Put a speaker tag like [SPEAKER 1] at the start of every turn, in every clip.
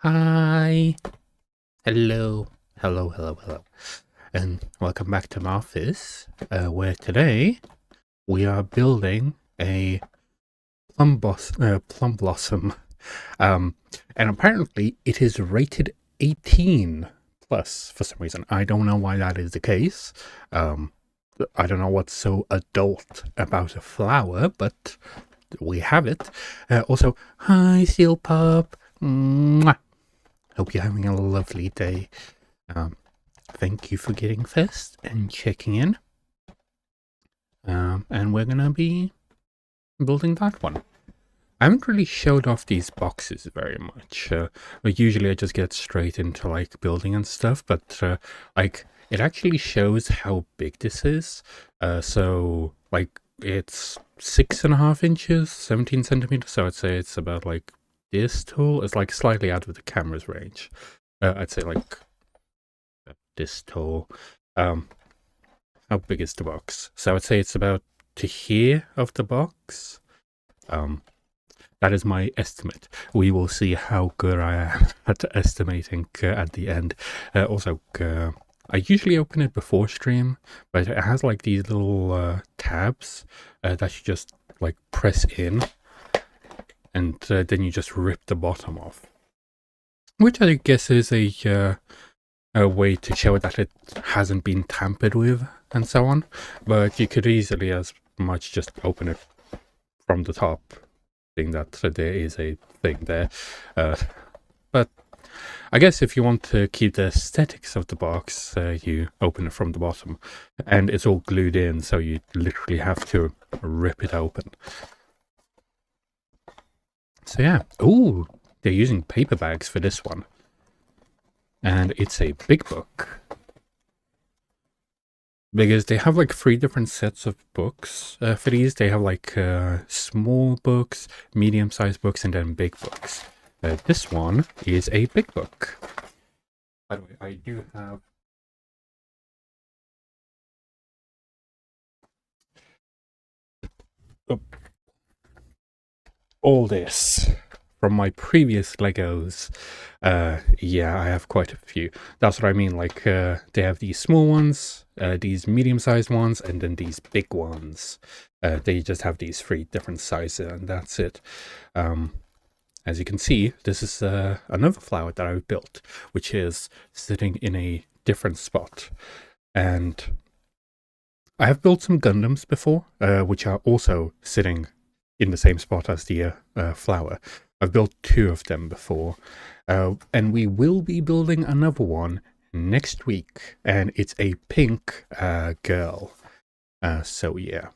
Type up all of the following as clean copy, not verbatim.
[SPEAKER 1] Hi. Hello. Hello. And welcome back to my office, where today we are building a plum blossom. And apparently it is rated 18 plus for some reason. I don't know why that is the case. Um, I don't know what's so adult about a flower, but we have it. Also, hi, Seal Pup. Mwah. Hope you're having a lovely day. Um, Thank you for getting first and checking in. And we're gonna be building that one. I haven't really showed off these boxes very much. Usually I just get straight into like building and stuff, but like it actually shows how big this is. So like it's 6.5 inches, 17 centimeters. So I'd say it's about like this tall. It's like slightly out of the camera's range. I'd say like this tall. Um, how big is the box? So I would say it's about to here of the box. That is my estimate. We will see how good I am at estimating at the end. I usually open it before stream, but it has like these little tabs that you just like press in, and then you just rip the bottom off. Which I guess is a way to show that it hasn't been tampered with and so on, but you could easily as much just open it from the top, seeing that there is a thing there. But I guess if you want to keep the aesthetics of the box, you open it from the bottom, and it's all glued in, so you literally have to rip it open. So yeah, ooh, they're using paper bags for this one. And it's a big book. Because they have like 3 different sets of books for these. They have like small books, medium-sized books, and then big books. This one is a big book. By the way, I do have all this from my previous Legos. Yeah, I have quite a few. That's what I mean. Like they have these small ones, these medium-sized ones, and then these big ones. They just have these 3 different sizes, and that's it. As you can see, this is another flower that I've built, which is sitting in a different spot. And I have built some Gundams before, which are also sitting in the same spot as the flower. I've built 2 of them before, and we will be building another one next week, and it's a pink girl. So yeah.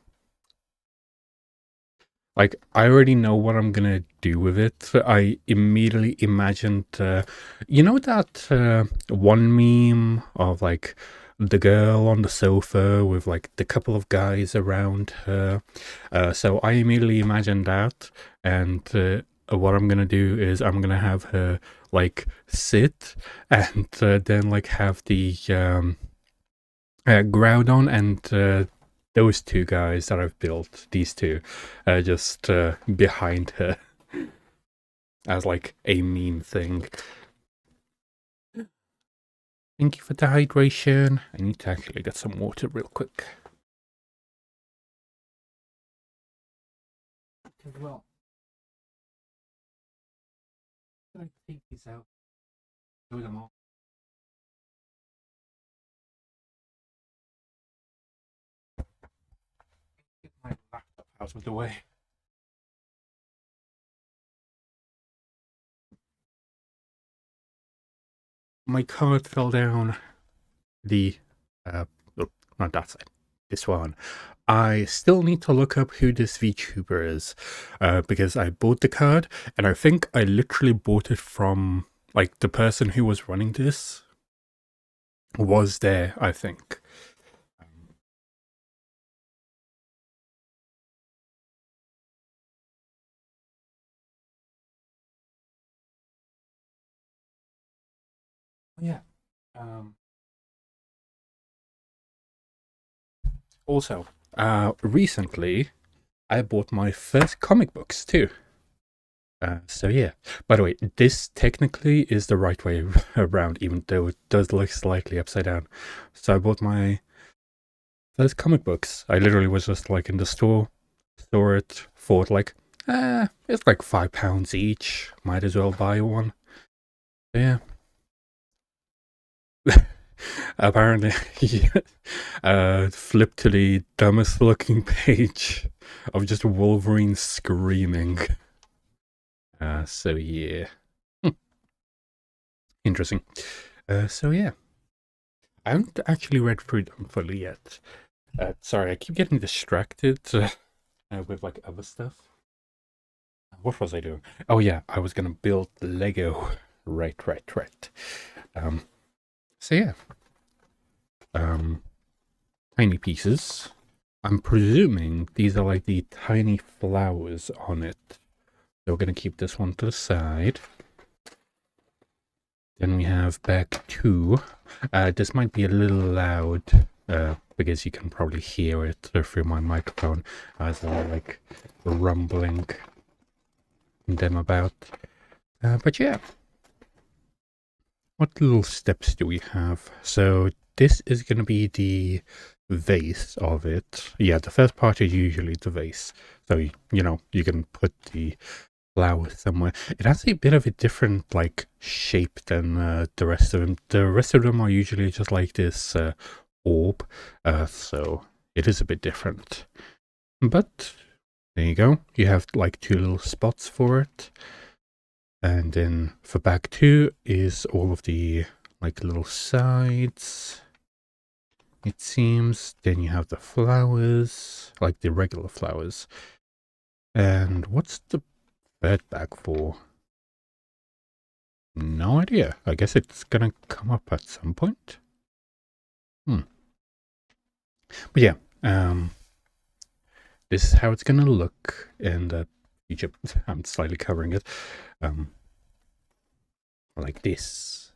[SPEAKER 1] Like, I already know what I'm gonna do with it. I immediately imagined, you know that one meme of like the girl on the sofa with like the couple of guys around her. So I immediately imagined that, and what I'm gonna do is I'm gonna have her like sit and then like have the Groudon and those 2 guys that I've built, these 2, just behind her as like a meme thing. Thank you for the hydration. I need to actually get some water real quick. As well. I take these out. Do them all. Get my laptop out of the way. My card fell down. The oh, not that side. This one. I still need to look up who this VTuber is, because I bought the card, and I think I literally bought it from like the person who was running this was there, I think. Yeah. Um, Also, recently I bought my first comic books too. So yeah, by the way, this technically is the right way around, even though it does look slightly upside down. So I bought my first comic books. I literally was just like in the store, saw it, thought like, it's like £5 each. Might as well buy one. So yeah. Apparently, flip to the dumbest looking page of just Wolverine screaming. So yeah. Interesting. So yeah. I haven't actually read through them fully yet. Sorry, I keep getting distracted with like other stuff. What was I doing? Oh yeah, I was gonna build Lego. Right. So yeah. Tiny pieces. I'm presuming these are like the tiny flowers on it. So we're gonna keep this one to the side. Then we have back 2. This might be a little loud because you can probably hear it through my microphone as I'm like rumbling them about. But yeah. What little steps do we have? So this is going to be the vase of it. Yeah, the first part is usually the vase. So, you know, you can put the flower somewhere. It has a bit of a different, like, shape than the rest of them. The rest of them are usually just like this orb. So it is a bit different. But there you go. You have, like, 2 little spots for it. And then for back 2 is all of the like little sides, it seems. Then you have the flowers, like the regular flowers. And what's the third back for? No idea. I guess it's gonna come up at some point. But yeah, this is how it's gonna look in the future. I'm slightly covering it. Like this.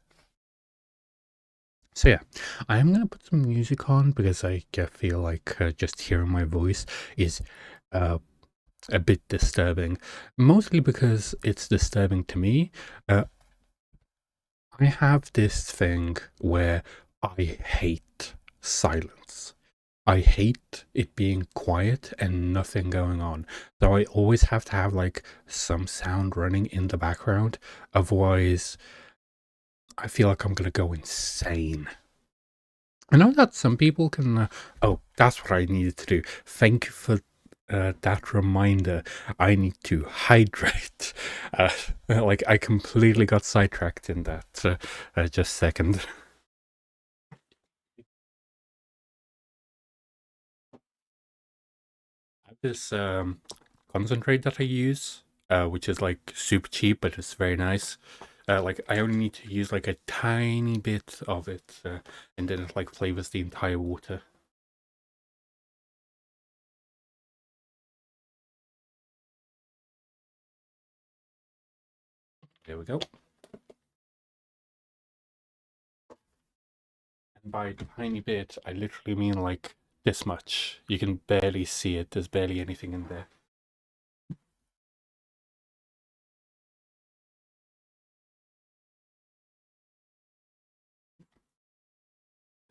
[SPEAKER 1] So yeah, I am gonna put some music on because I feel like just hearing my voice is a bit disturbing. Mostly because it's disturbing to me. I have this thing where I hate silence. I hate it being quiet and nothing going on. So I always have to have like some sound running in the background. Otherwise, I feel like I'm gonna go insane. I know that some people can. Oh, that's what I needed to do. Thank you for that reminder. I need to hydrate. Like I completely got sidetracked in that just second. I have this concentrate that I use, which is like super cheap, but it's very nice. Like I only need to use like a tiny bit of it, and then it like flavors the entire water. There we go. And by tiny bit, I literally mean like this much. You can barely see it. There's barely anything in there.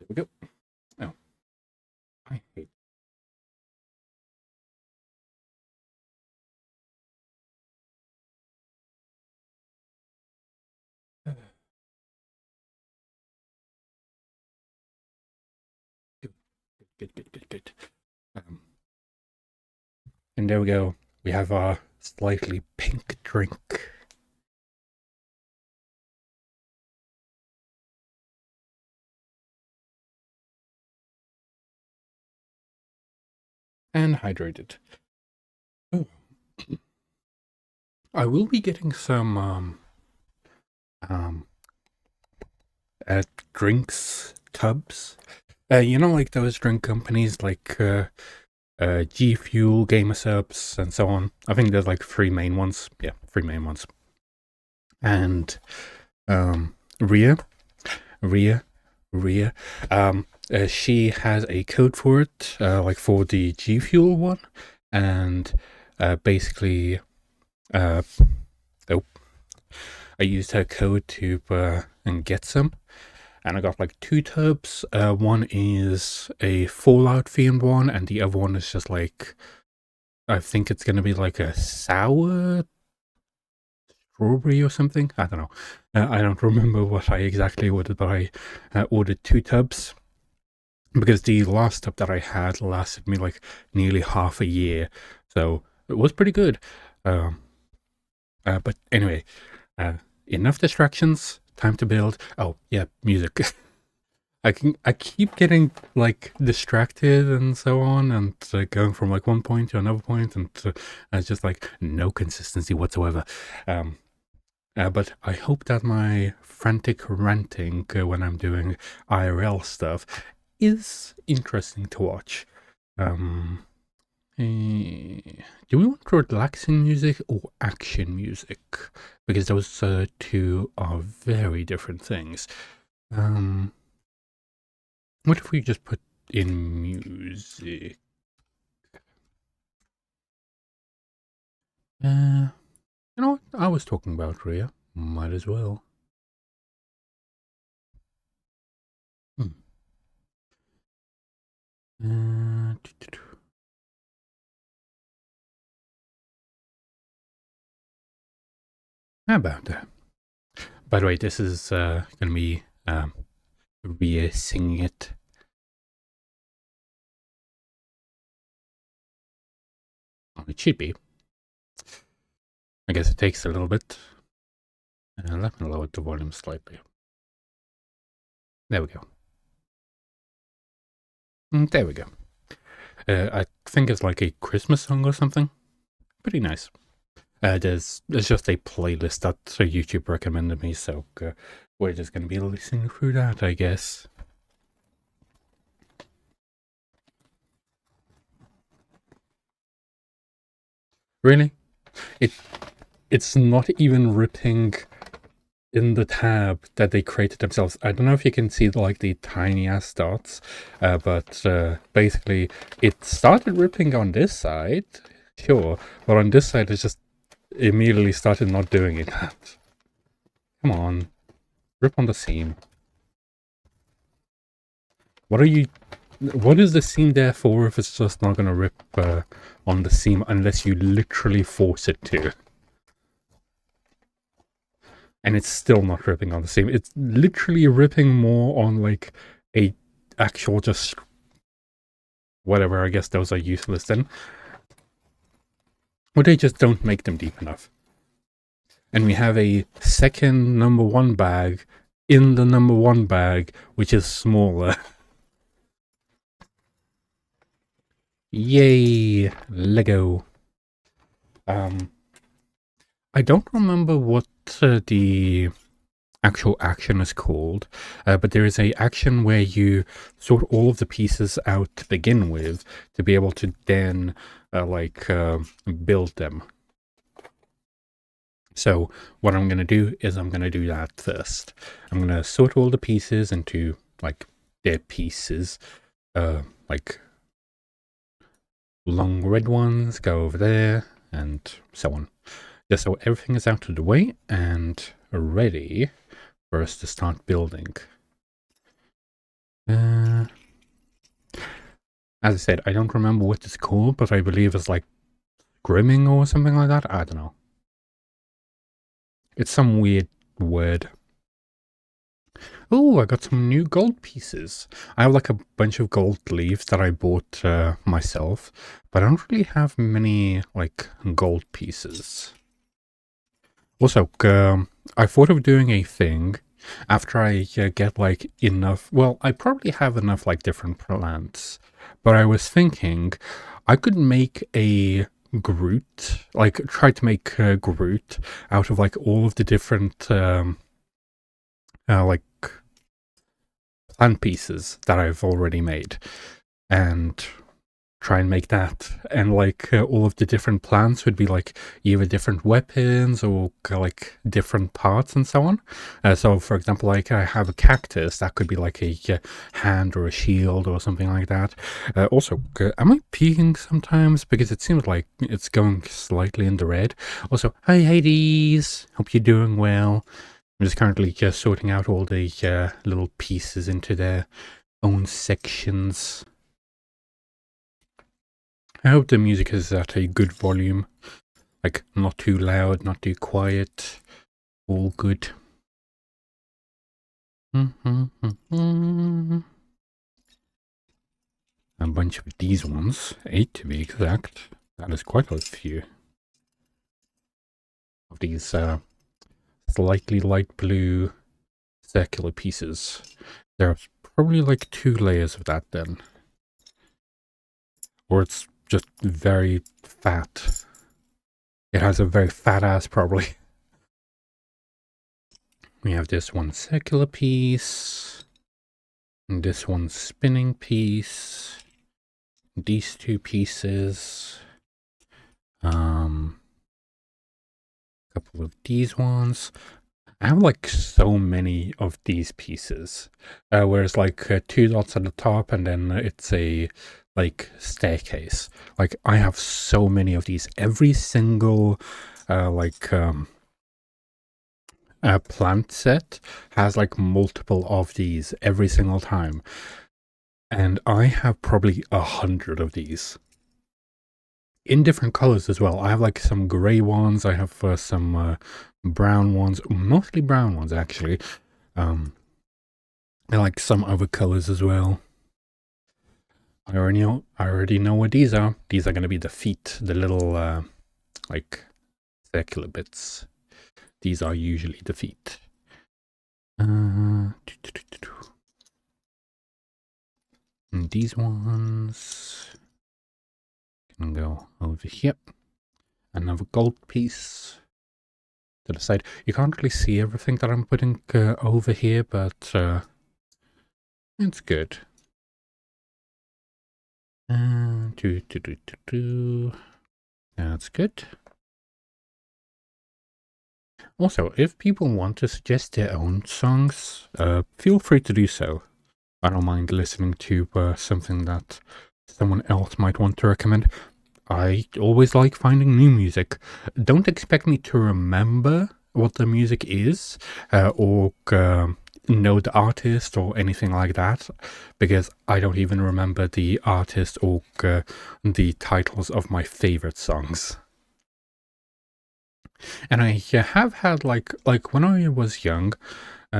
[SPEAKER 1] There we go. Oh, I hate. Good. And there we go. We have our slightly pink drink. And hydrated. Oh. I will be getting some drinks tubs. You know, like those drink companies like G Fuel, Gamer Subs, and so on. I think there's like 3 main ones. Yeah, 3 main ones. And Ria, she has a code for it, like for the G Fuel one, and basically, I used her code to and get some. And I got like 2 tubs. One is a Fallout themed one, and the other one is just like, I think it's gonna be like a sour strawberry or something. I don't know. I don't remember what I exactly ordered, but I ordered 2 tubs because the last tub that I had lasted me like nearly half a year, so it was pretty good. But anyway, enough distractions. Time to build. Oh yeah, music. I keep getting like distracted and so on, and going from like one point to another point, and it's just like no consistency whatsoever. But I hope that my frantic ranting when I'm doing IRL stuff is interesting to watch. Do we want relaxing music or action music? Because those two are very different things. What if we just put in music? You know what? I was talking about Rhea. Might as well. How about that? By the way, this is going to be Rhea singing it. Well, it should be. I guess it takes a little bit. Let me lower the volume slightly. There we go. There we go. I think it's like a Christmas song or something. Pretty nice. There's just a playlist that YouTube recommended me, so we're just gonna be listening through that, I guess. Really? It's not even ripping in the tab that they created themselves. I don't know if you can see the tiny ass dots, but basically it started ripping on this side, sure, but on this side it just immediately started not doing it. Come on, rip on the seam. What is the seam there for if it's just not gonna rip on the seam unless you literally force it to? And it's still not ripping on the seam. It's literally ripping more on like a actual just whatever. I guess those are useless then. Or they just don't make them deep enough. And we have a second number 1 bag in the number 1 bag, which is smaller. Yay, Lego. I don't remember what the actual action is called, but there is a action where you sort all of the pieces out to begin with to be able to then build them. So what I'm going to do is I'm going to do that first. I'm going to sort all the pieces into like their pieces, like long red ones go over there and so on. Just so everything is out of the way and ready for us to start building. As I said, I don't remember what it's called, but I believe it's like grimming or something like that. I don't know. It's some weird word. Oh, I got some new gold pieces. I have like a bunch of gold leaves that I bought myself, but I don't really have many like gold pieces. Also, I thought of doing a thing after I get like enough. Well, I probably have enough like different plants, but I was thinking I could make a Groot, like try to make Groot out of like all of the different like plant pieces that I've already made, and try and make that, and like all of the different plants would be like either different weapons or like different parts and so on. So for example, like I have a cactus that could be like a hand or a shield or something like that. Also, am I peeking sometimes? Because it seems like it's going slightly in the red. Also, hi Hades, hope you're doing well. I'm just currently just sorting out all the little pieces into their own sections. I hope the music is at a good volume, like not too loud, not too quiet, all good. A bunch of these ones, 8 to be exact. That is quite a few of these slightly light blue circular pieces. There are probably like 2 layers of that then. Or it's just very fat. It has a very fat ass probably. We have this one circular piece, and this one spinning piece, these 2 pieces, a couple of these ones. I have like so many of these pieces, whereas like 2 dots at the top and then it's a like staircase. Like I have so many of these. Every single plant set has like multiple of these every single time, and I have probably 100 of these in different colors as well. I have like some gray ones, I have some brown ones, mostly brown ones actually, and like some other colors as well. I already know what these are. These are going to be the feet, the little like circular bits. These are usually the feet. And these ones can go over here. Another gold piece to the side. You can't really see everything that I'm putting over here, but it's good. That's good. Also, if people want to suggest their own songs, feel free to do so. I don't mind listening to something that someone else might want to recommend. I always like finding new music. Don't expect me to remember what the music is, or know the artist or anything like that, because I don't even remember the artist or the titles of my favorite songs. And I have had like when I was young,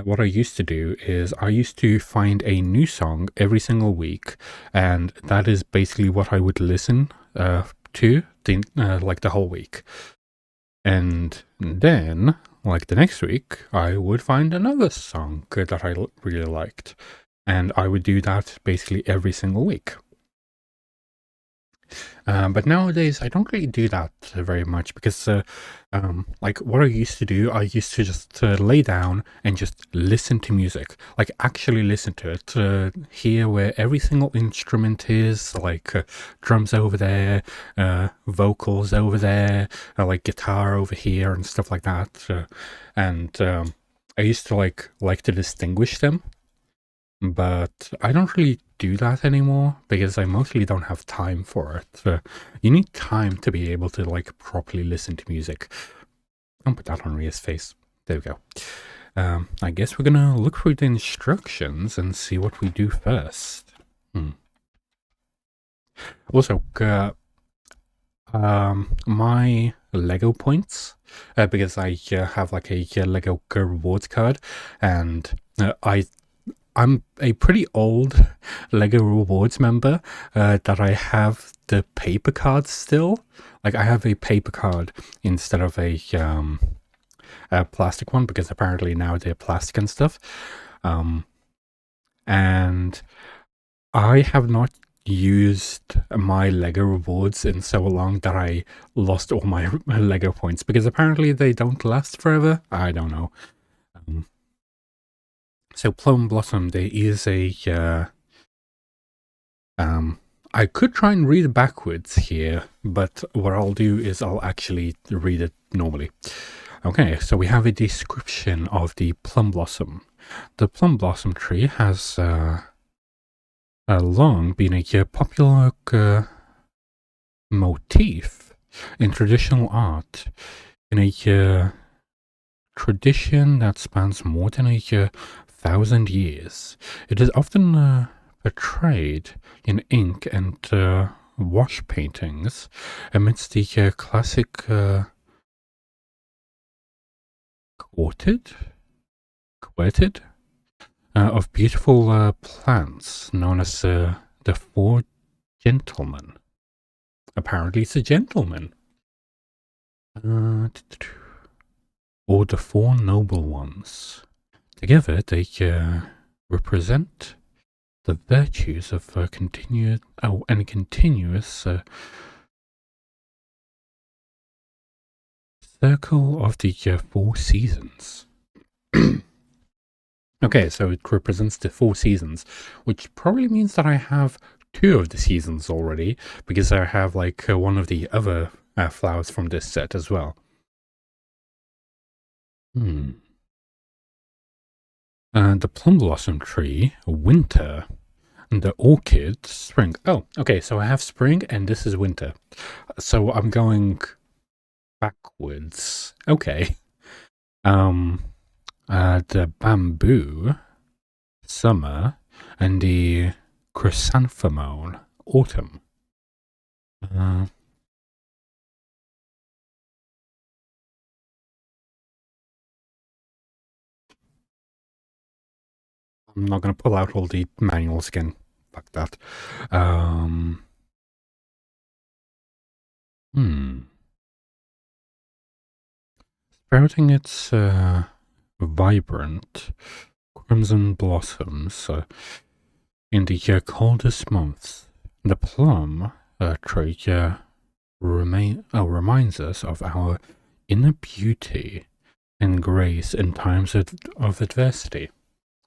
[SPEAKER 1] what I used to do is I used to find a new song every single week, and that is basically what I would listen to like the whole week. And then, like the next week, I would find another song that I really liked, and I would do that basically every single week. But nowadays, I don't really do that very much because, like, what I used to do, I used to just lay down and just listen to music, like actually listen to it, hear where every single instrument is, like drums over there, vocals over there, like guitar over here and stuff like that. And I used to like to distinguish them. But I don't really do that anymore because I mostly don't have time for it. You need time to be able to like properly listen to music. I'll put that on Ria's face. There we go. I guess we're gonna look through the instructions and see what we do first. Also, my Lego points, because I have like a Lego rewards card, and I'm a pretty old Lego Rewards member, that I have the paper cards still. Like I have a paper card instead of a plastic one, because apparently now they're plastic and stuff. And I have not used my Lego Rewards in so long that I lost all my Lego points, because apparently they don't last forever. I don't know. So Plum Blossom, there is a I could try and read it backwards here, but what I'll do is I'll actually read it normally. Okay, so we have a description of the plum blossom. The plum blossom tree has long been a popular motif in traditional art, in a tradition that spans more than 1,000 years. It is often portrayed in ink and wash paintings amidst the classic quartet of beautiful plants known as the Four Gentlemen. Apparently it's a gentleman. Or the Four Noble Ones. Together they represent the virtues of continuous circle of the 4 seasons. Okay, so it represents the 4 seasons, which probably means that I have 2 of the seasons already, because I have like one of the other flowers from this set as well. The plum blossom tree, winter, and the orchid, spring. Oh, okay, so I have spring and this is winter. So I'm going backwards. Okay. The bamboo, summer, and the chrysanthemum, autumn. I'm not going to pull out all the manuals again. Fuck that. Sprouting its vibrant crimson blossoms in the coldest months, the plum tree reminds us of our inner beauty and grace in times of adversity.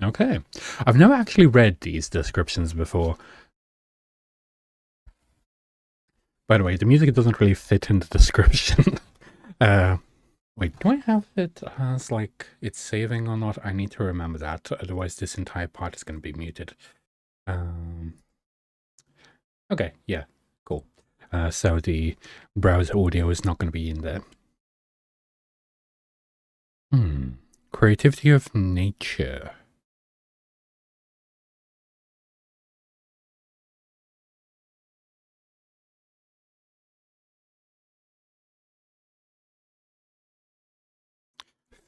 [SPEAKER 1] Okay. I've never actually read these descriptions before. By the way, the music doesn't really fit in the description. Wait, do I have it as like it's saving or not? I need to remember that, otherwise this entire part is going to be muted. Okay, yeah, cool. So the browser audio is not going to be in there. Creativity of nature.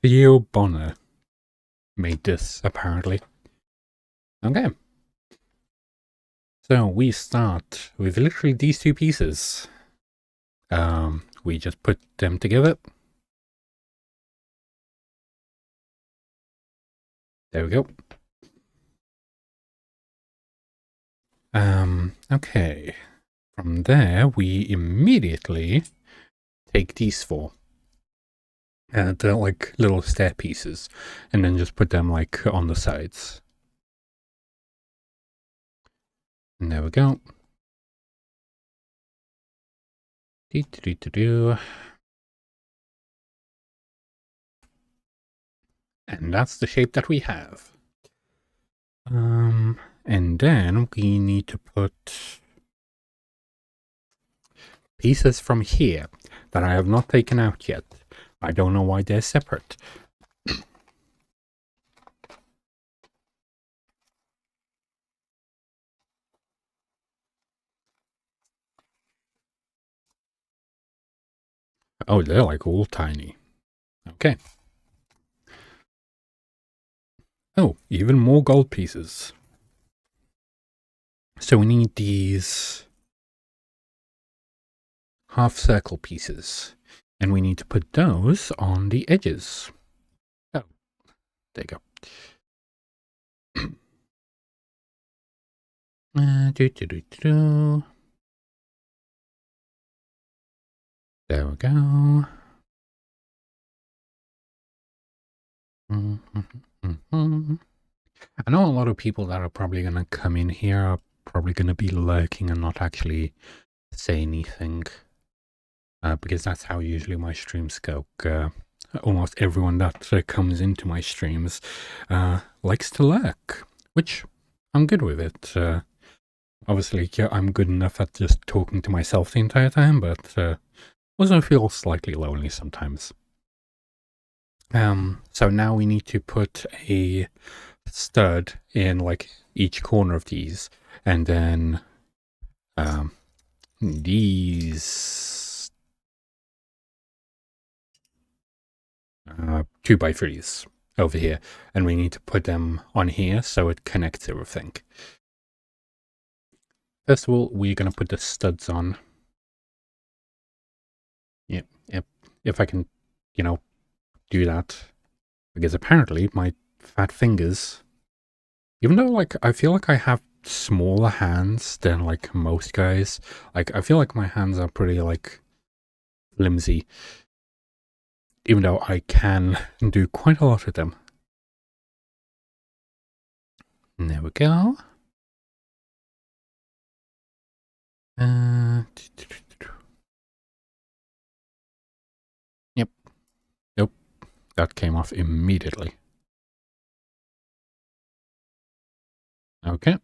[SPEAKER 1] Theo Bonner made this, apparently. Okay. So we start with literally these 2 pieces. We just put them together. There we go. Okay. From there, we immediately take these 4. And they're like little stair pieces. And then just put them like on the sides. And there we go. And that's the shape that we have. And then we need to put pieces from here that I have not taken out yet. I don't know why they're separate. Oh, they're like all tiny. Okay. Oh, even more gold pieces. So we need these half circle pieces. And we need to put those on the edges. Oh, there you go. There we go. I know a lot of people that are probably going to come in here are probably going to be lurking and not actually say anything. Because that's how usually my streams go. Almost everyone that comes into my streams likes to lurk, which I'm good with it. Obviously, yeah, I'm good enough at just talking to myself the entire time, but also feel slightly lonely sometimes. So now we need to put a stud in like each corner of these, and then these 2x3s over here, and we need to put them on here so it connects everything. First of all, we're going to put the studs on. Yep. If I can, you know, do that. Because apparently my fat fingers, even though like I feel like I have smaller hands than like most guys, like I feel like my hands are pretty like flimsy. Even though I can do quite a lot with them. And there we go. Yep. Nope. That came off immediately. Okay.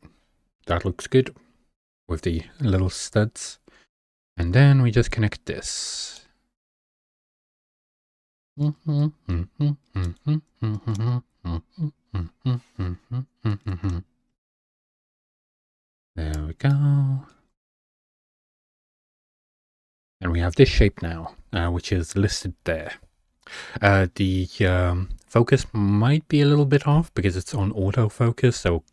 [SPEAKER 1] That looks good with the little studs. And then we just connect this. There we go. And we have this shape now, which is listed there. The focus might be a little bit off because it's on autofocus, so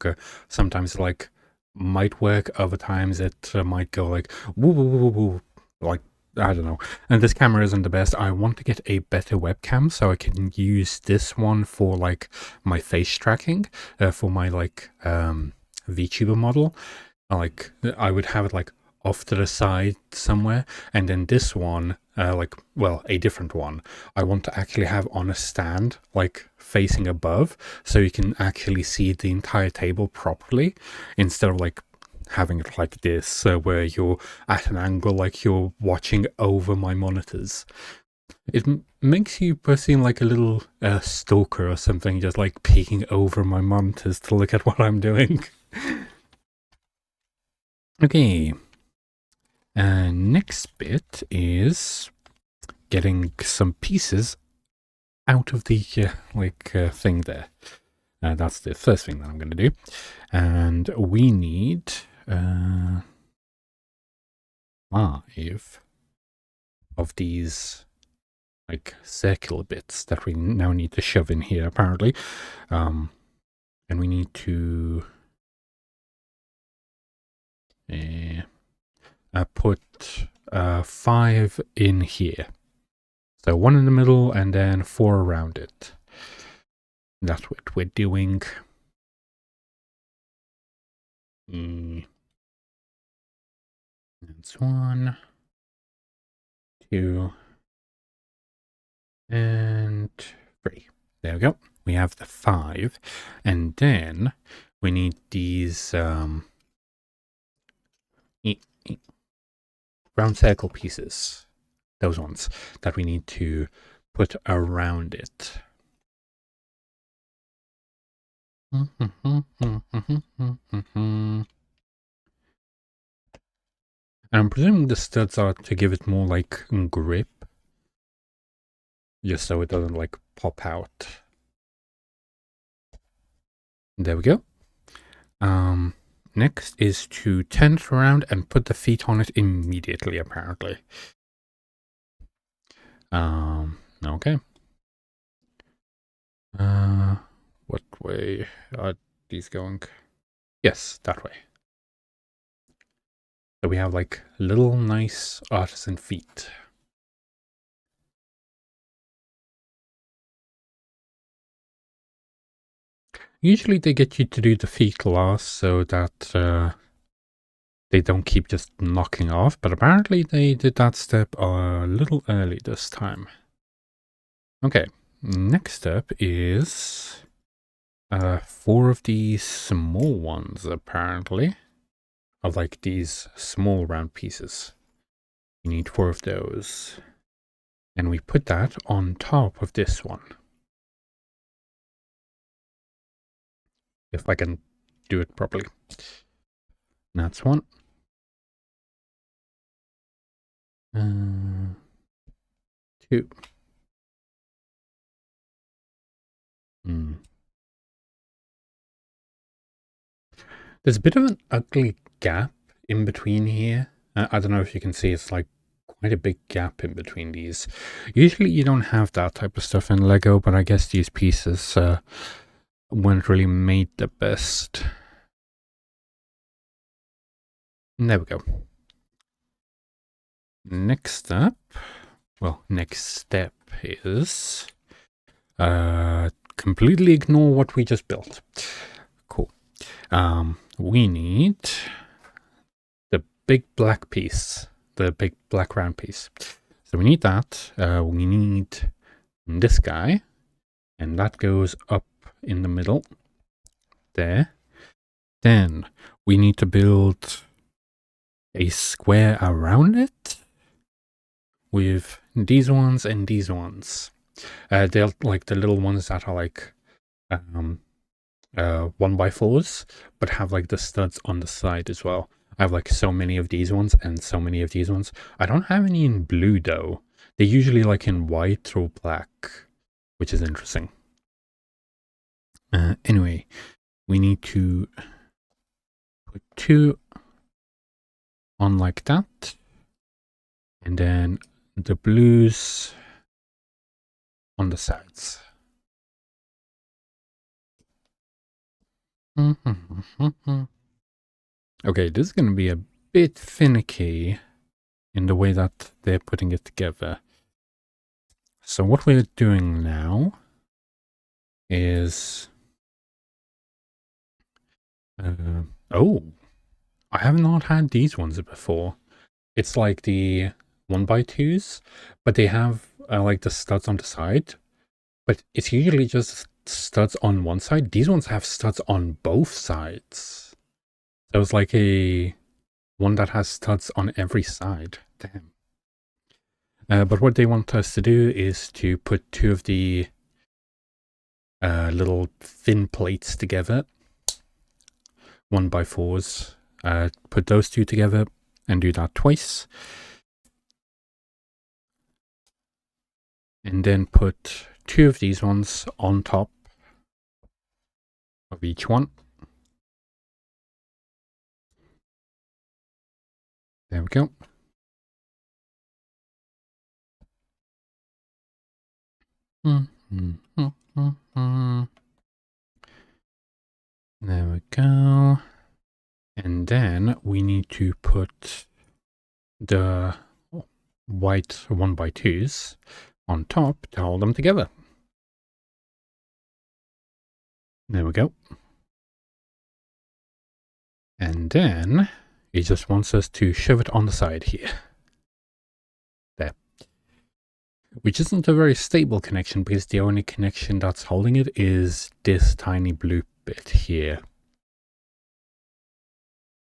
[SPEAKER 1] sometimes like might work, other times it might go like woo woo woo woo, like I don't know. And this camera isn't the best. I want to get a better webcam so I can use this one for like my face tracking for my like VTuber model. Like I would have it like off to the side somewhere, and then this one like, well, a different one I want to actually have on a stand like facing above, so you can actually see the entire table properly instead of like having it like this where you're at an angle like you're watching over my monitors. It makes you seem like a little stalker or something, just like peeking over my monitors to look at what I'm doing. Okay. Next bit is getting some pieces out of the thing there. That's the first thing that I'm going to do. And we need 5 of these like circular bits that we now need to shove in here apparently. And we need to put 5 in here. So 1 in the middle and then 4 around it. That's what we're doing. That's 1, 2, and 3. There we go. We have the 5. And then we need these round circle pieces. Those ones that we need to put around it. And I'm presuming the studs are to give it more like grip, just so it doesn't like pop out. There we go. Next is to turn it around and put the feet on it immediately, apparently. Okay. What way are these going? Yes, that way. So we have like little nice artisan feet. Usually they get you to do the feet last so that they don't keep just knocking off, but apparently they did that step a little early this time. Okay, next step is 4 of these small ones, apparently. of like these small round pieces. We need 4 of those. And we put that on top of this one. If I can do it properly. That's one. 2. There's a bit of an ugly gap in between here. I don't know if you can see, it's like quite a big gap in between these. Usually you don't have that type of stuff in Lego, but I guess these pieces weren't really made the best. There we go. Next up, well, next step is completely ignore what we just built. Cool. We need the big black piece, the big black round piece. So we need that. We need this guy, and that goes up in the middle there. Then we need to build a square around it with these ones and these ones. They're like the little ones that are like 1x4s, but have like the studs on the side as well. I have like so many of these ones and so many of these ones. I don't have any in blue though. They're usually like in white or black, which is interesting. Anyway, we need to put 2 on like that, and then the blues on the sides. Okay, this is going to be a bit finicky in the way that they're putting it together. So what we're doing now is... oh, I have not had these ones before. It's like the 1x2s, but they have like the studs on the side, but it's usually just studs on one side. These ones have studs on both sides. So it's like a one that has studs on every side. Damn. But what they want us to do is to put 2 of the little thin plates together, 1x4s. Put those 2 together and do that twice. And then put 2 of these ones on top of each one. There we go. There we go. And then we need to put the white 1x2s on top to hold them together. There we go. And then it just wants us to shove it on the side here. There. Which isn't a very stable connection because the only connection that's holding it is this tiny blue bit here.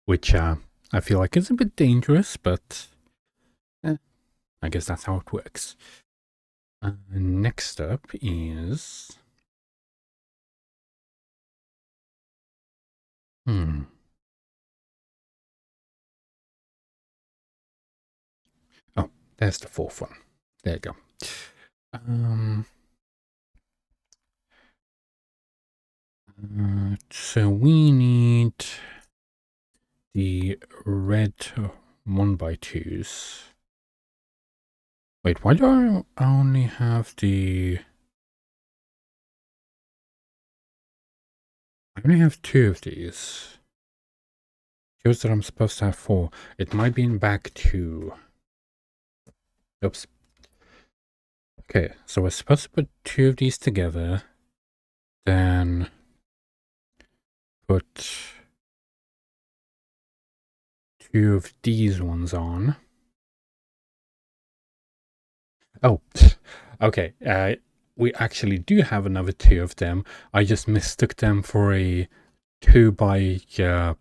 [SPEAKER 1] Which I feel like is a bit dangerous, but I guess that's how it works. Next up is... Oh, there's the 4th one. There you go. So we need the red 1x2s. Wait, why do I only have the... I only have 2 of these. Shows that I'm supposed to have 4. It might be in bag 2. Oops. Okay, so we're supposed to put 2 of these together. Then put 2 of these ones on. Oh, okay. We actually do have another 2 of them. I just mistook them for a 2x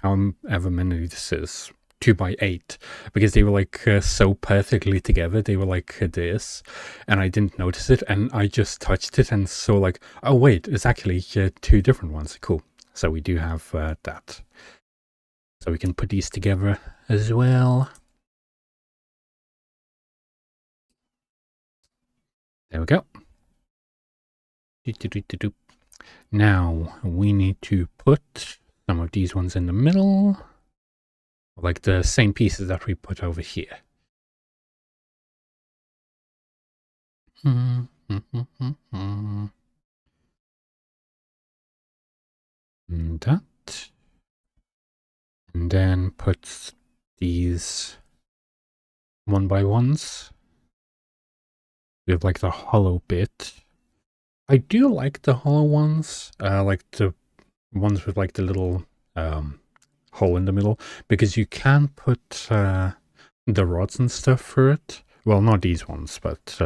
[SPEAKER 1] however many this is, 2x8, because they were like so perfectly together. They were like this, and I didn't notice it, and I just touched it and saw like, oh wait, it's actually two different ones. Cool. So we do have that. So we can put these together as well. There we go. Now we need to put some of these ones in the middle, like the same pieces that we put over here. And that. And then put these 1x1s with like the hollow bit. I do like the hollow ones, like the ones with like the little hole in the middle, because you can put the rods and stuff through it. Well, not these ones, but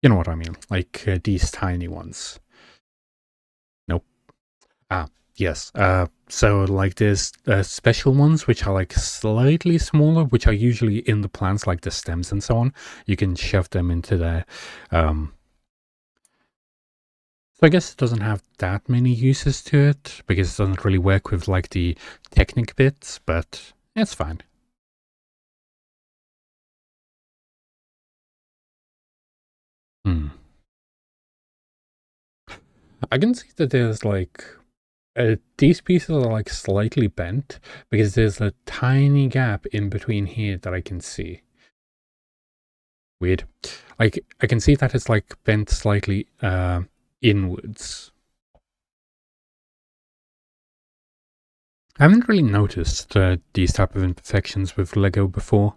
[SPEAKER 1] you know what I mean, like these tiny ones. Nope. Yes. So like there's special ones which are like slightly smaller, which are usually in the plants, like the stems and so on. You can shove them into there. So I guess it doesn't have that many uses to it, because it doesn't really work with like the Technic bits, but it's fine. I can see that there's like these pieces are like slightly bent, because there's a tiny gap in between here that I can see. Weird. Like I can see that it's like bent slightly inwards. I haven't really noticed these type of imperfections with Lego before.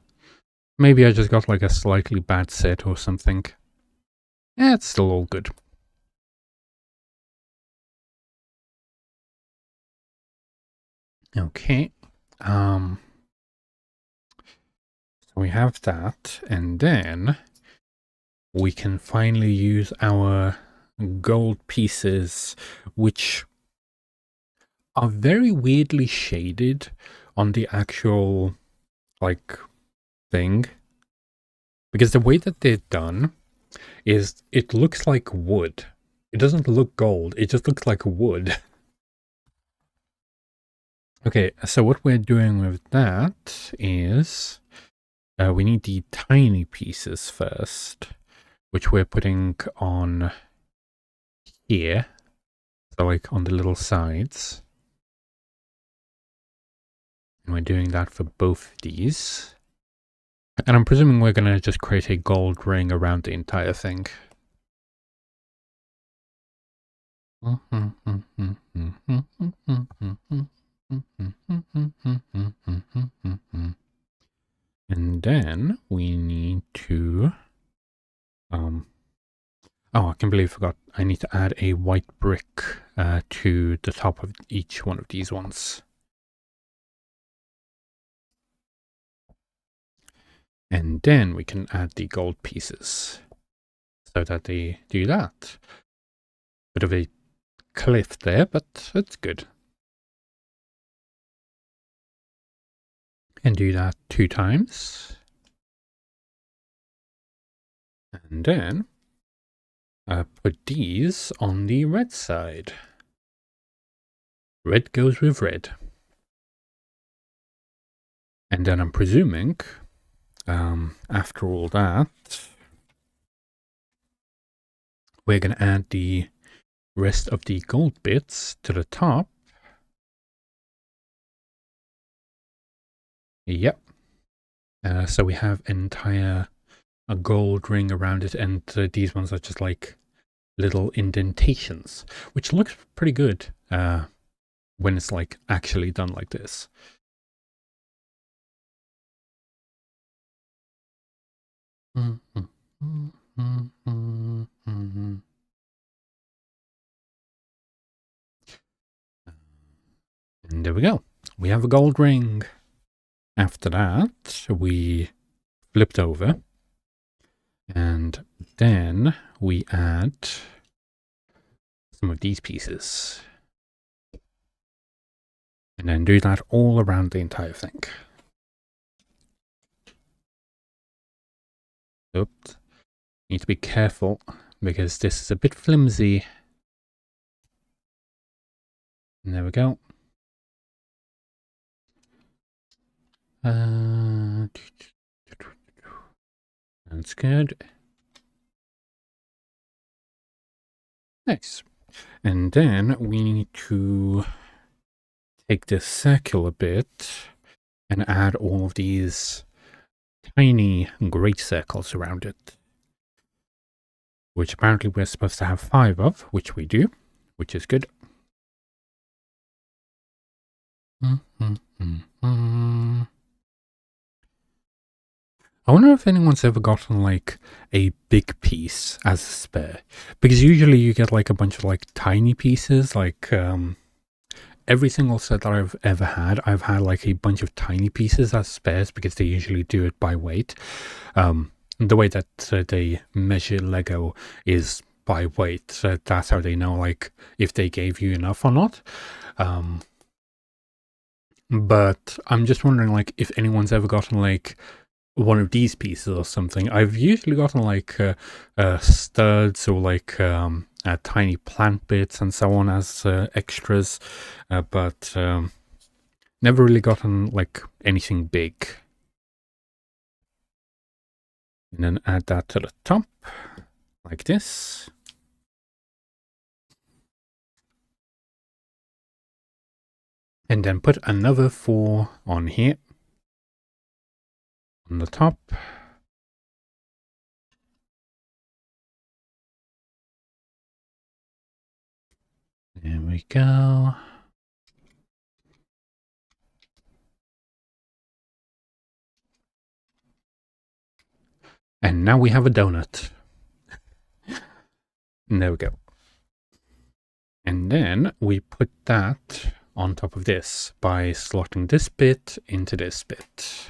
[SPEAKER 1] Maybe I just got like a slightly bad set or something. It's still all good. Okay. So we have that, and then we can finally use our gold pieces, which are very weirdly shaded on the actual like thing, because the way that they're done is it looks like wood. It doesn't look gold, it just looks like wood. Okay, so what we're doing with that is we need the tiny pieces first, which we're putting on here, so like on the little sides. And we're doing that for both of these. And I'm presuming we're going to just create a gold ring around the entire thing. And then we need to oh, I can believe I forgot. I need to add a white brick to the top of each one of these ones. And then we can add the gold pieces so that they do that. Bit of a cliff there, but it's good. And do that 2 times. And then put these on the red side. Red goes with red. And then I'm presuming, after all that, we're going to add the rest of the gold bits to the top. Yep. So we have an entire gold ring around it, and these ones are just like little indentations, which looks pretty good when it's like actually done like this. And there we go. We have a gold ring. After that, we flipped over, and then we add some of these pieces. And then do that all around the entire thing. Oops. Need to be careful because this is a bit flimsy. And there we go. That's good. Nice. And then we need to take this circular bit and add all of these tiny great circles around it. Which apparently we're supposed to have 5 of, which we do, which is good. I wonder if anyone's ever gotten like a big piece as a spare, because usually you get like a bunch of like tiny pieces. Like every single set that I've ever had, I've had like a bunch of tiny pieces as spares because they usually do it by weight. The way that they measure Lego is by weight, so that's how they know like if they gave you enough or not. But I'm just wondering like if anyone's ever gotten like one of these pieces or something. I've usually gotten like studs or like tiny plant bits and so on as extras, but never really gotten like anything big. And then add that to the top like this. And then put another 4 on here on the top. There we go. And now we have a donut. And there we go. And then we put that on top of this by slotting this bit into this bit.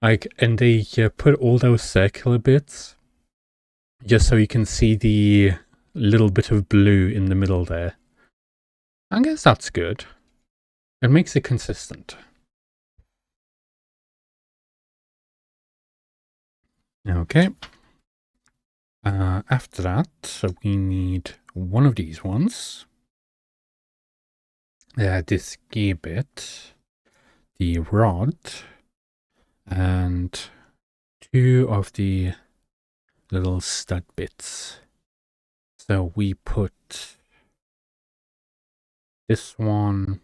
[SPEAKER 1] And they put all those circular bits just so you can see the little bit of blue in the middle there. I guess that's good. It makes it consistent. Okay. After that, so we need one of these ones. This gear bit, the rod, and 2 of the little stud bits. So we put this one.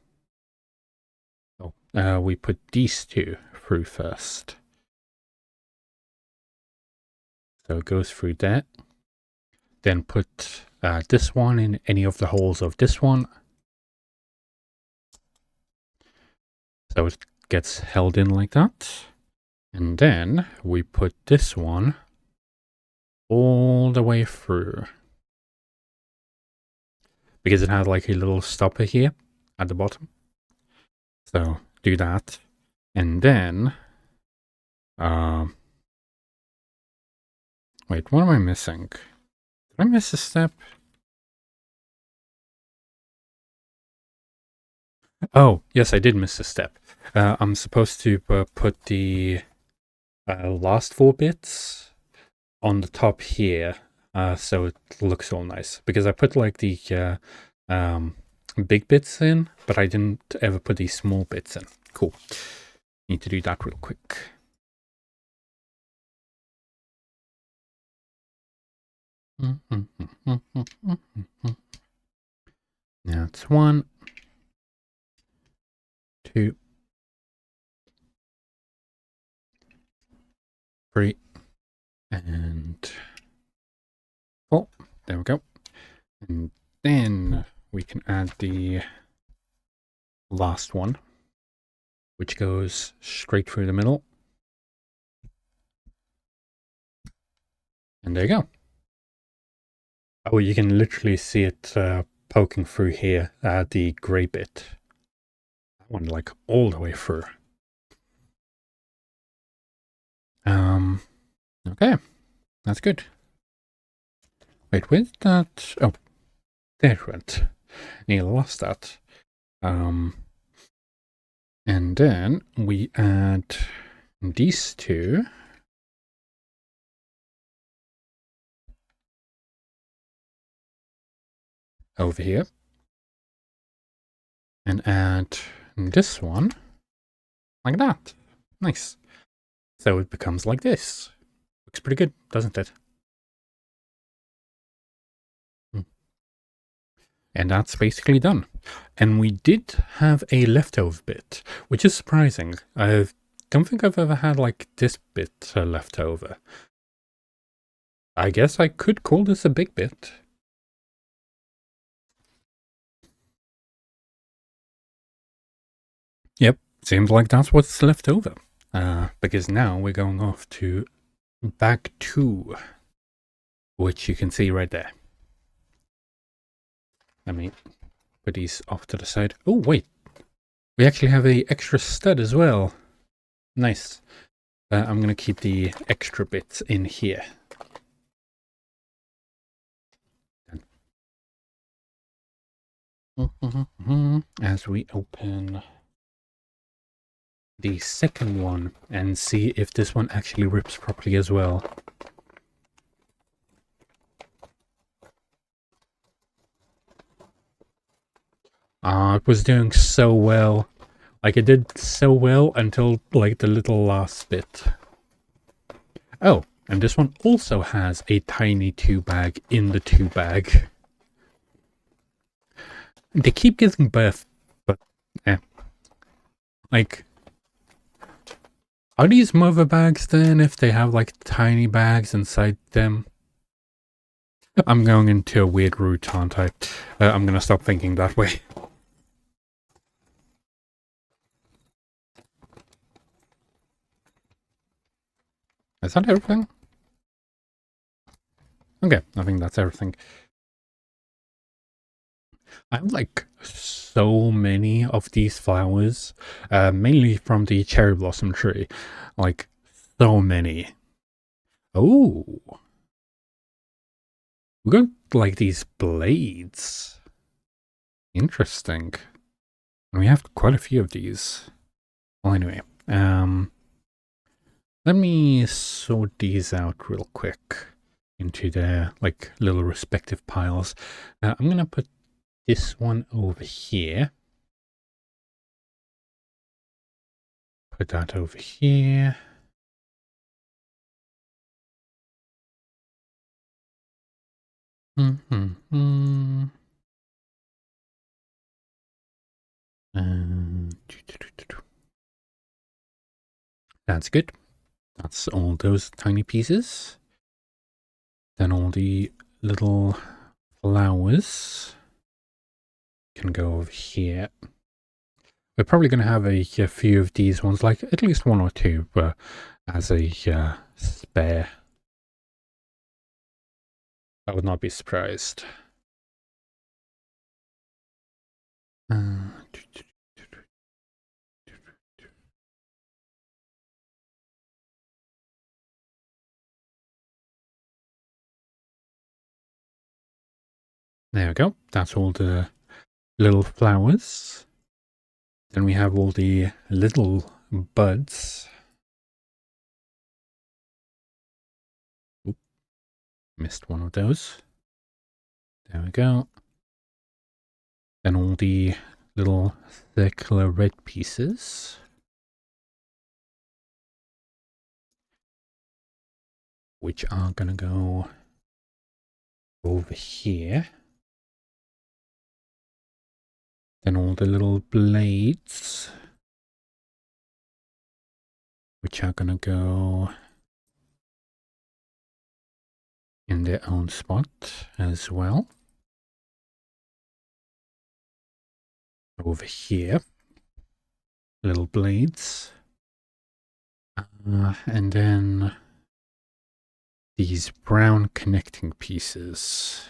[SPEAKER 1] Oh, we put these 2 through first. So it goes through that. Then put this one in any of the holes of this one. So it gets held in like that. And then we put this one all the way through. Because it has like a little stopper here at the bottom. So do that. And then... wait, what am I missing? Did I miss a step? Oh, yes, I did miss a step. I'm supposed to put the last 4 bits on the top here, so it looks all nice. Because I put like the big bits in, but I didn't ever put these small bits in. Cool. Need to do that real quick. Now it's 1, 2, 3, and 4. There we go. And then we can add the last one, which goes straight through the middle. And there you go. Oh, you can literally see it poking through here, the grey bit. That one like all the way through. Okay, that's good. Wait, where's that? Oh, there it went. Nearly lost that. And then we add these two. Over here. And add this one. Like that. Nice. So it becomes like this. Looks pretty good, doesn't it? And that's basically done. And we did have a leftover bit, which is surprising. I don't think I've ever had like this bit left over. I guess I could call this a big bit. Yep, seems like that's what's left over. Because now we're going off to bag 2, which you can see right there. Let me put these off to the side. Oh, wait. We actually have a extra stud as well. Nice. I'm going to keep the extra bits in here. As we open the second one and see if this one actually rips properly as well. It was doing so well. Like, it did so well until, like, the little last bit. Oh, and this one also has a tiny 2-bag in the 2-bag. They keep giving birth, but, like, are these mother bags then, if they have, like, tiny bags inside them? I'm going into a weird route, aren't I? I'm gonna stop thinking that way. Is that everything? Okay, I think that's everything. I have like so many of these flowers, mainly from the cherry blossom tree. Like, so many. Oh, we got like these blades. Interesting. And we have quite a few of these. Well, anyway, let me sort these out real quick into their like little respective piles. I'm gonna put this one over here. Put that over here. That's good. That's all those tiny pieces. Then all the little flowers can go over here. We're probably going to have a few of these ones, like at least 1 or 2, as a spare. I would not be surprised. There we go. That's all the little flowers. Then we have all the little buds. Oop, missed one of those. There we go. Then all the little circular red pieces. Which are gonna go over here. Then all the little blades, which are gonna go in their own spot as well. Over here, little blades. And then these brown connecting pieces.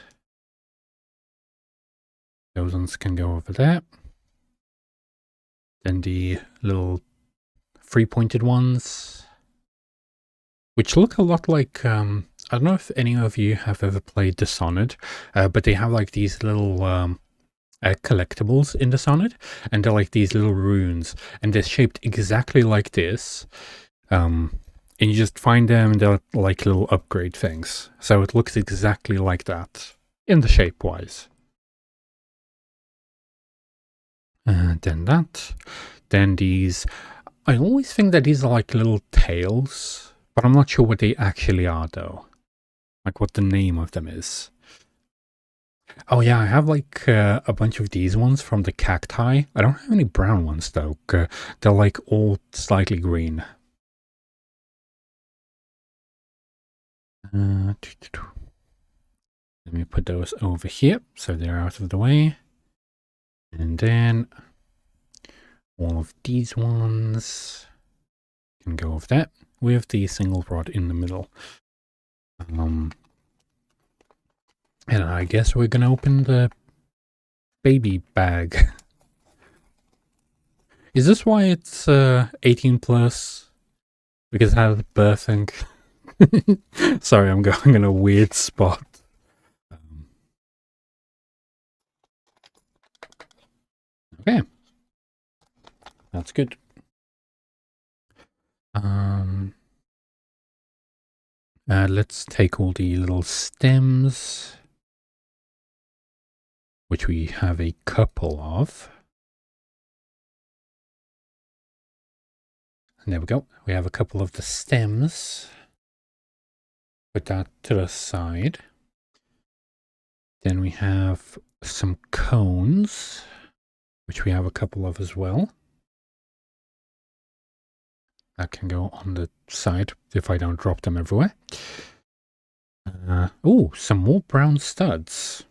[SPEAKER 1] Those ones can go over there. Then the little 3-pointed ones, which look a lot like I don't know if any of you have ever played Dishonored, but they have like these little collectibles in Dishonored, and they're like these little runes, and they're shaped exactly like this. And you just find them, and they're like little upgrade things. So it looks exactly like that in the shape wise. Then that. Then these. I always think that these are like little tails, but I'm not sure what they actually are though. Like what the name of them is. Oh yeah, I have like a bunch of these ones from the cacti. I don't have any brown ones though. They're like all slightly green. Let me put those over here so they're out of the way. And then all of these ones can go over there with the single rod in the middle. And I guess we're gonna open the baby bag. Is this why it's 18 plus? Because it has birthing. Sorry, I'm going in a weird spot. Okay. That's good. Let's take all the little stems, which we have a couple of. And there we go. We have a couple of the stems. Put that to the side. Then we have some cones, which we have a couple of as well. That can go on the side if I don't drop them everywhere. Oh, some more brown studs.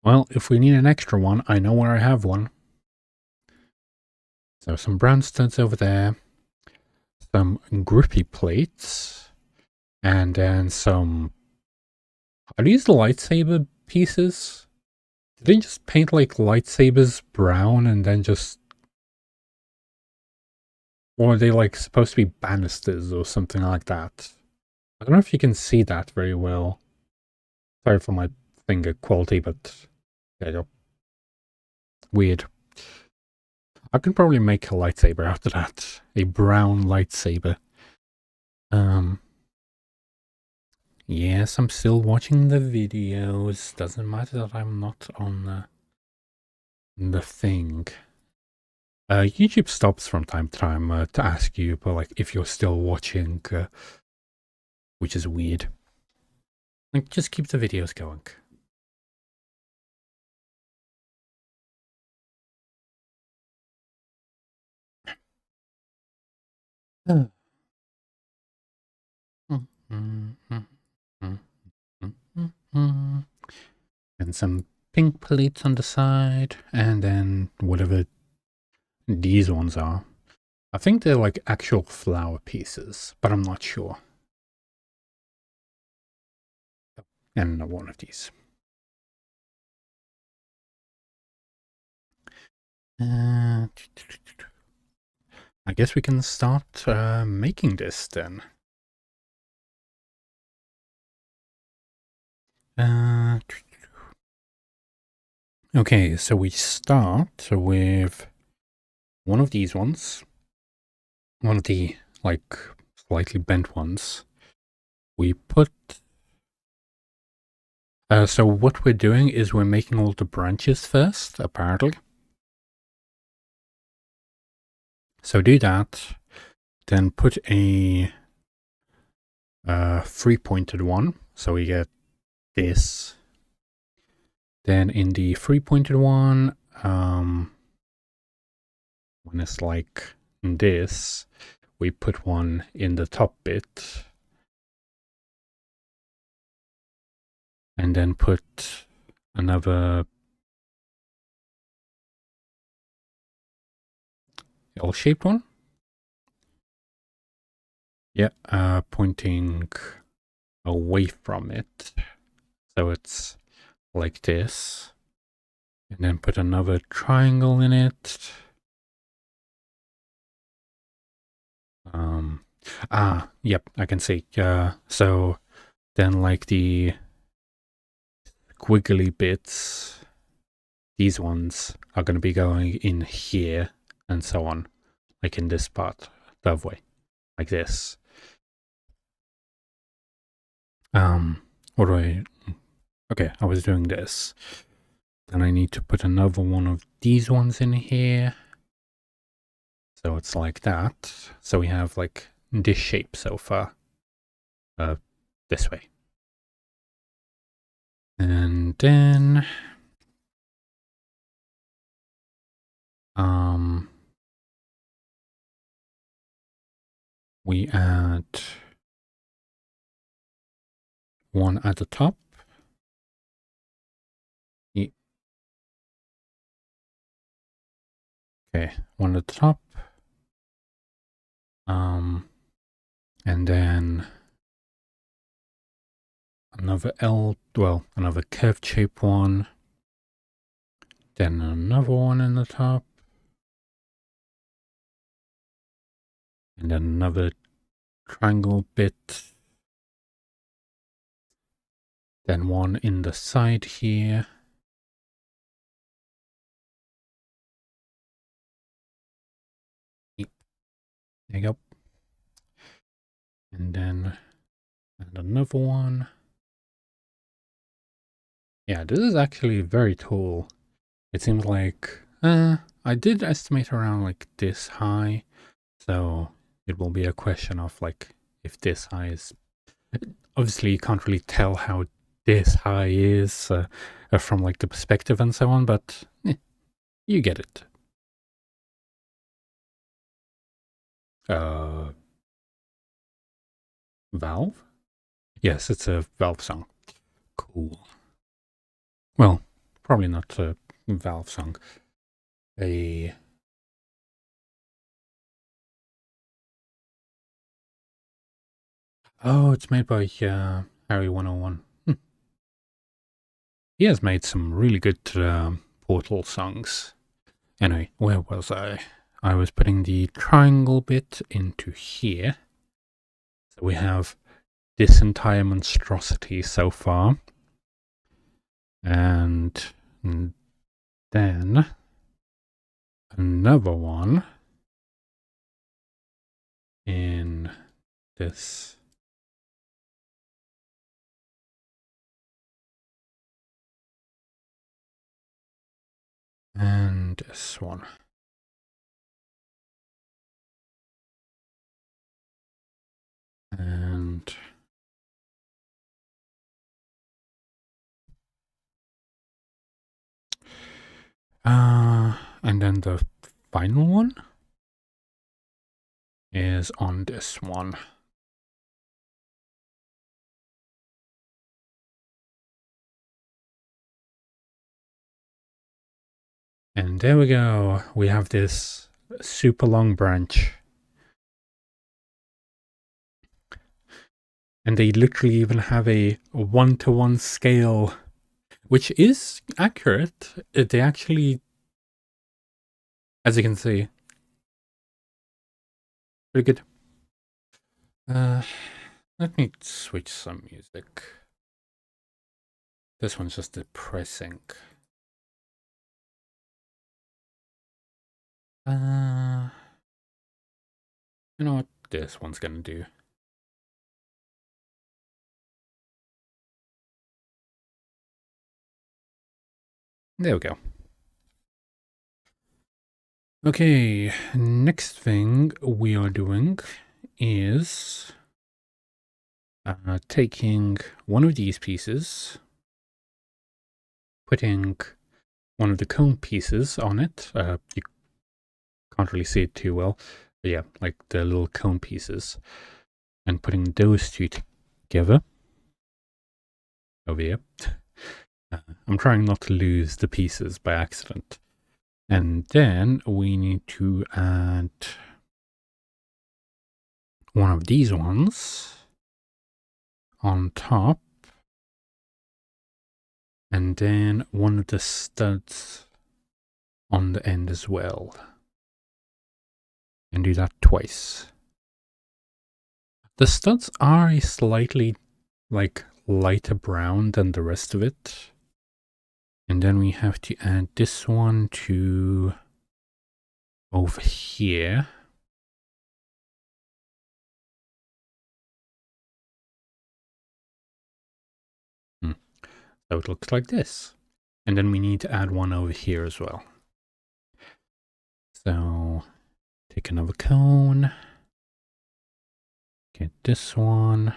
[SPEAKER 1] Well, if we need an extra one, I know where I have one. So some brown studs over there. Some grippy plates. And then some... Are these lightsaber pieces? Did they just paint like lightsabers brown and then just... Or are they like supposed to be banisters or something like that? I don't know if you can see that very well. Sorry for my finger quality, but there you go. Weird. I can probably make a lightsaber out of that. A brown lightsaber. Yes, I'm still watching the videos. Doesn't matter that I'm not on the thing. YouTube stops from time to time to ask you, but like if you're still watching, which is weird. Like, just keep the videos going. And some pink plates on the side, and then whatever these ones are. I think they're like actual flower pieces, but I'm not sure. And one of these. I guess we can start making this then. Okay, so we start with one of these ones. One of the, like, slightly bent ones. We put... so what we're doing is we're making all the branches first, apparently. So do that. Then put a 3-pointed one. So we get this. Then in the 3-pointed one, when it's like this, we put one in the top bit. And then put another L-shaped one. Yeah, pointing away from it. So it's like this. And then put another triangle in it. Ah, yep, I can see. So then like the squiggly bits, these ones are going to be going in here and so on, like in this part, that way, like this. What do I... Okay, I was doing this. Then I need to put another one of these ones in here. So it's like that. So we have like this shape so far. This way. And then we add one at the top. Okay, one at the top. And then another another curved shape one. Then another one in the top. And then another triangle bit. Then one in the side here. There you go. And then another one. Yeah, this is actually very tall. It seems like I did estimate around like this high, so it will be a question of like if this high is... Obviously you can't really tell how this high is from like the perspective and so on, but you get it. Valve? Yes, it's a Valve song. Cool. Well, probably not a Valve song. Oh, it's made by Harry101. He has made some really good Portal songs. Anyway, where was I? I was putting the triangle bit into here. So we have this entire monstrosity so far. And then another one in this. And this one. And then the final one is on this one. And there we go. We have this super long branch. And they literally even have a 1-to-1 scale, which is accurate. They actually, as you can see, pretty good. Let me switch some music. This one's just depressing. You know what this one's gonna do? There we go. Okay, next thing we are doing is taking one of these pieces, putting one of the cone pieces on it. You can't really see it too well, but yeah, like the little cone pieces, and putting those two together over here. I'm trying not to lose the pieces by accident. And then we need to add one of these ones on top, and then one of the studs on the end as well. And do that twice. The studs are a slightly like lighter brown than the rest of it. And then we have to add this one to over here. So it looks like this. And then we need to add one over here as well. So take another cone. Get this one.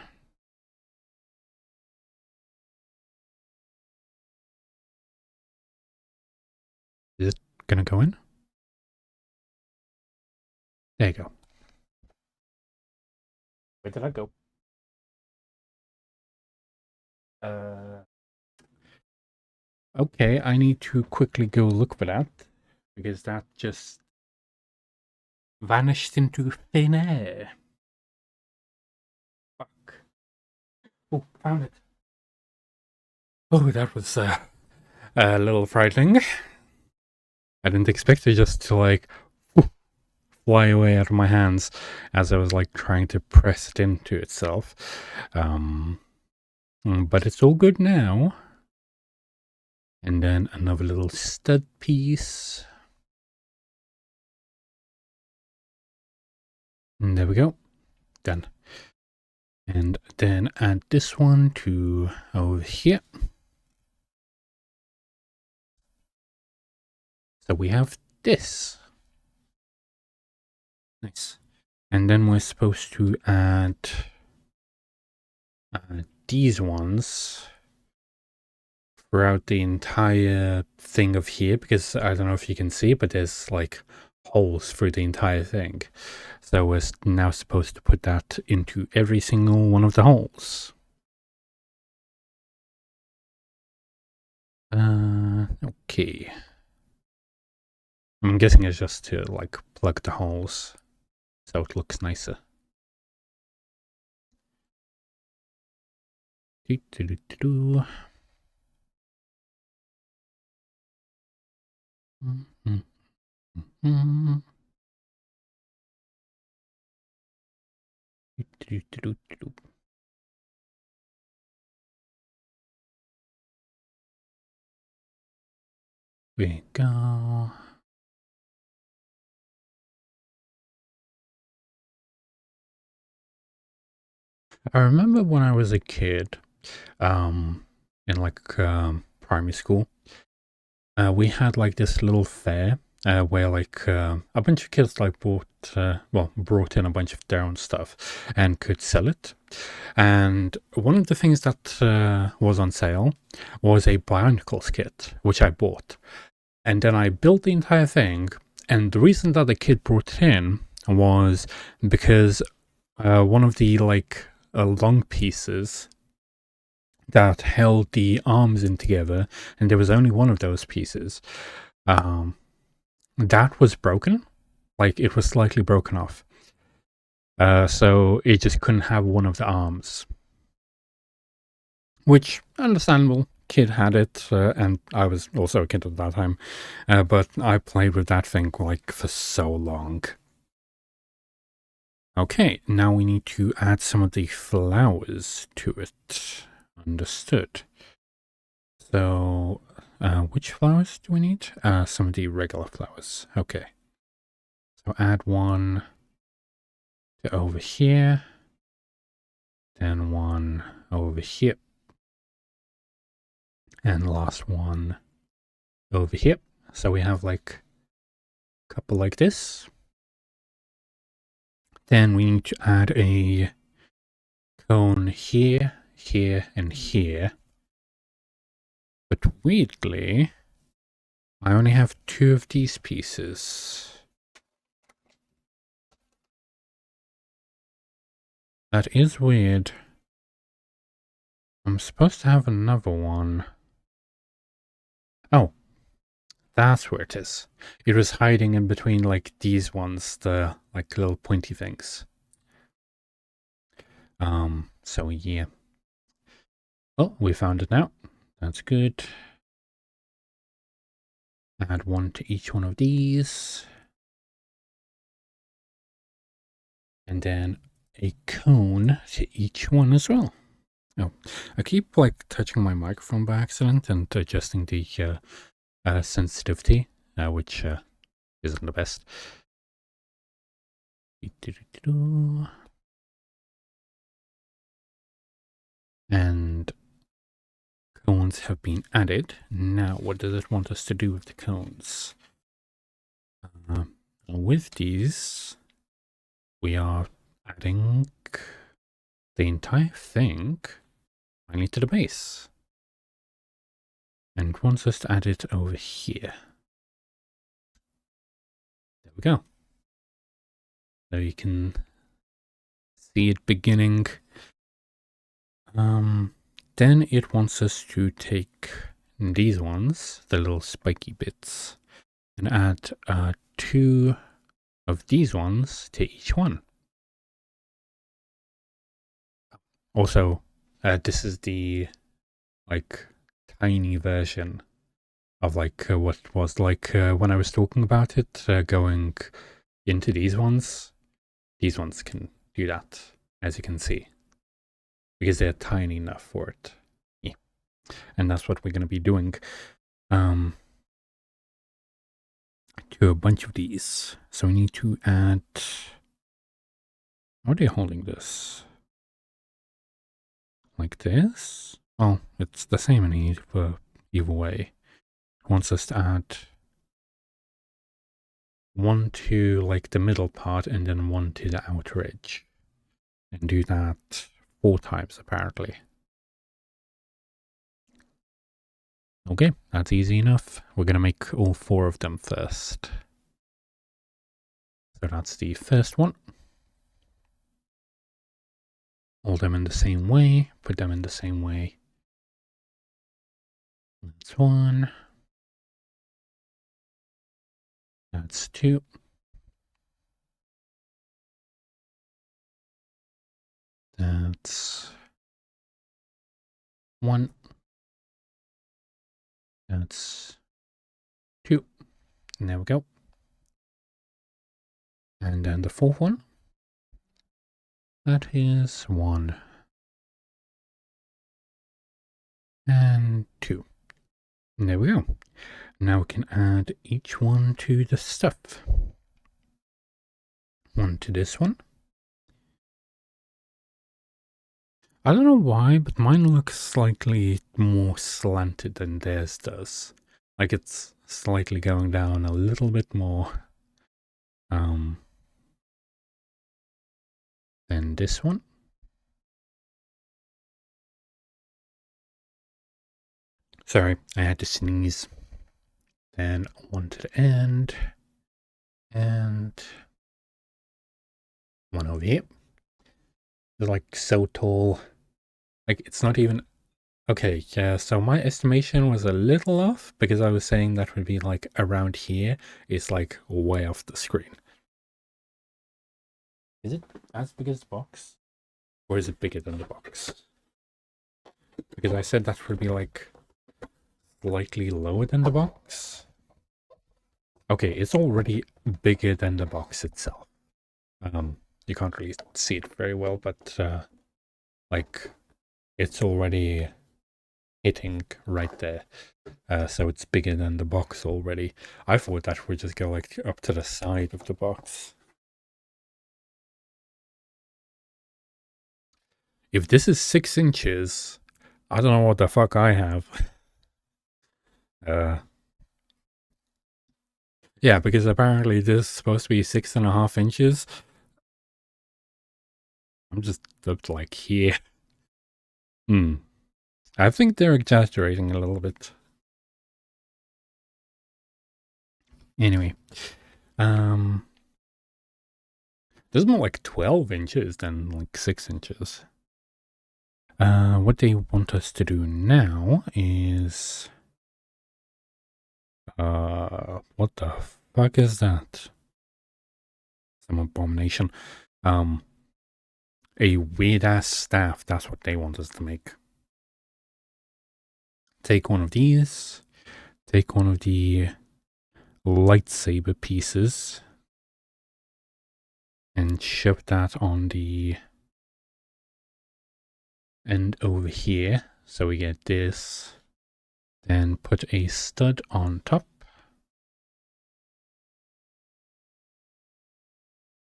[SPEAKER 1] Is it gonna go in? There you go. Where did I go? Okay, I need to quickly go look for that because that just vanished into thin air. Fuck. Oh, found it. Oh, that was a little frightening. I didn't expect it just to like fly away out of my hands as I was like trying to press it into itself. But it's all good now. And then another little stud piece. And there we go. Done. And then add this one to over here. So we have this. Nice. And then we're supposed to add these ones throughout the entire thing of here, because I don't know if you can see, but there's like holes through the entire thing. So we're now supposed to put that into every single one of the holes. Okay. I'm guessing it's just to like plug the holes so it looks nicer. There we go. I remember when I was a kid, in like primary school, we had like this little fair where like a bunch of kids like brought in a bunch of their own stuff and could sell it. And one of the things that was on sale was a Bionicles kit, which I bought. And then I built the entire thing. And the reason that the kid brought it in was because one of the like long pieces that held the arms in together, and there was only one of those pieces, that was broken. Like it was slightly broken off. So it just couldn't have one of the arms. Which, understandable. Kid had it, and I was also a kid at that time. But I played with that thing like for so long. Okay, now we need to add some of the flowers to it. Understood. So, which flowers do we need? Some of the regular flowers. Okay. So add one to over here. Then one over here. And last one over here. So we have like a couple like this. Then we need to add a cone here, here, and here. But weirdly, I only have 2 of these pieces. That is weird. I'm supposed to have another one. Oh, that's where it is. It was hiding in between like these ones, the like little pointy things. So yeah. Oh, we found it now. That's good. Add one to each one of these. And then a cone to each one as well. Oh, I keep like touching my microphone by accident and adjusting the sensitivity, which isn't the best. And cones have been added. Now, what does it want us to do with the cones? With these, we are adding the entire thing finally to the base. And it wants us to add it over here. There we go. So you can see it beginning. Then it wants us to take these ones, the little spiky bits, and add 2 of these ones to each one. Also, this is the like tiny version of like what it was like when I was talking about it, going into these ones. These ones can do that, as you can see, because they're tiny enough for it. Yeah. And that's what we're going to be doing to a bunch of these. So we need to add... How are they holding this? Like this? Oh, it's the same in either way. It wants us to add 1 to like the middle part and then 1 to the outer edge. And do that 4 times apparently. Okay, that's easy enough. We're going to make all 4 of them first. So that's the first one. Hold them in the same way, put them in the same way. That's 1. That's 2. That's 1. That's 2. And there we go. And then the 4th one. That is 1. And 2. And there we go. Now we can add each one to the stuff. 1 to this one. I don't know why, but mine looks slightly more slanted than theirs does. Like it's slightly going down a little bit more than this one. Sorry, I had to sneeze. Then 1 to the end. And 1 over here. They're like so tall. Like it's not even... Okay, yeah, so my estimation was a little off because I was saying that would be like around here. It's like way off the screen. Is it as big as the box? Or is it bigger than the box? Because I said that would be like slightly lower than the box. Okay, it's already bigger than the box itself. You can't really see it very well, but like it's already hitting right there. So it's bigger than the box already. I thought that would just go like up to the side of the box. If this is 6 inches, I don't know what the fuck I have. Yeah, because apparently this is supposed to be 6.5 inches. I'm just up to like here. I think they're exaggerating a little bit. Anyway, this is more like 12 inches than like 6 inches. What they want us to do now is... what the fuck is that? Some abomination. A weird-ass staff, that's what they want us to make. Take one of these. Take one of the lightsaber pieces. And shove that on the end over here. So we get this. Then put a stud on top.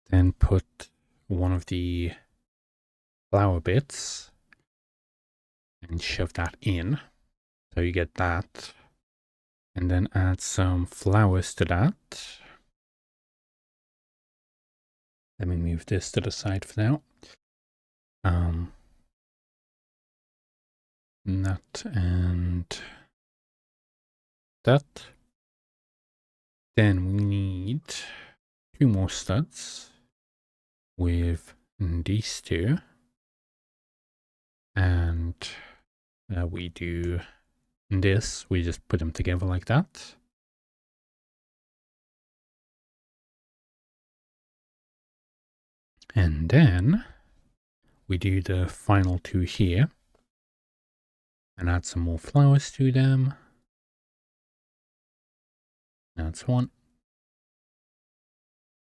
[SPEAKER 1] Then put one of the flower bits and shove that in. So you get that. And then add some flowers to that. Let me move this to the side for now. That and that. Then we need 2 more studs with these 2. And we do this, we just put them together like that. And then we do the final 2 here and add some more flowers to them. That's 1.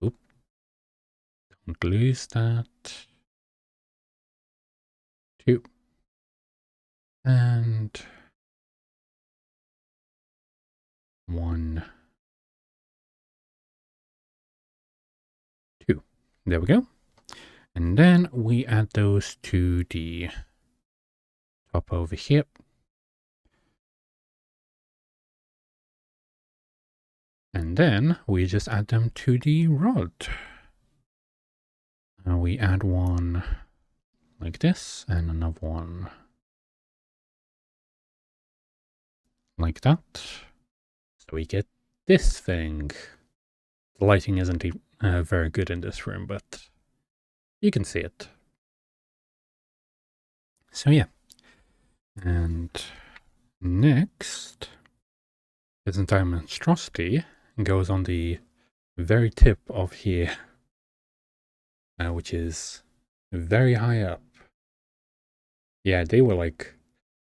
[SPEAKER 1] Oop. Don't lose that. 2. And 1, 2. There we go. And then we add those to the top over here. And then we just add them to the rod. We add one like this and another one like that. So we get this thing. The lighting isn't very good in this room, but you can see it. So yeah. And next, this entire monstrosity goes on the very tip of here, which is very high up. Yeah, they were like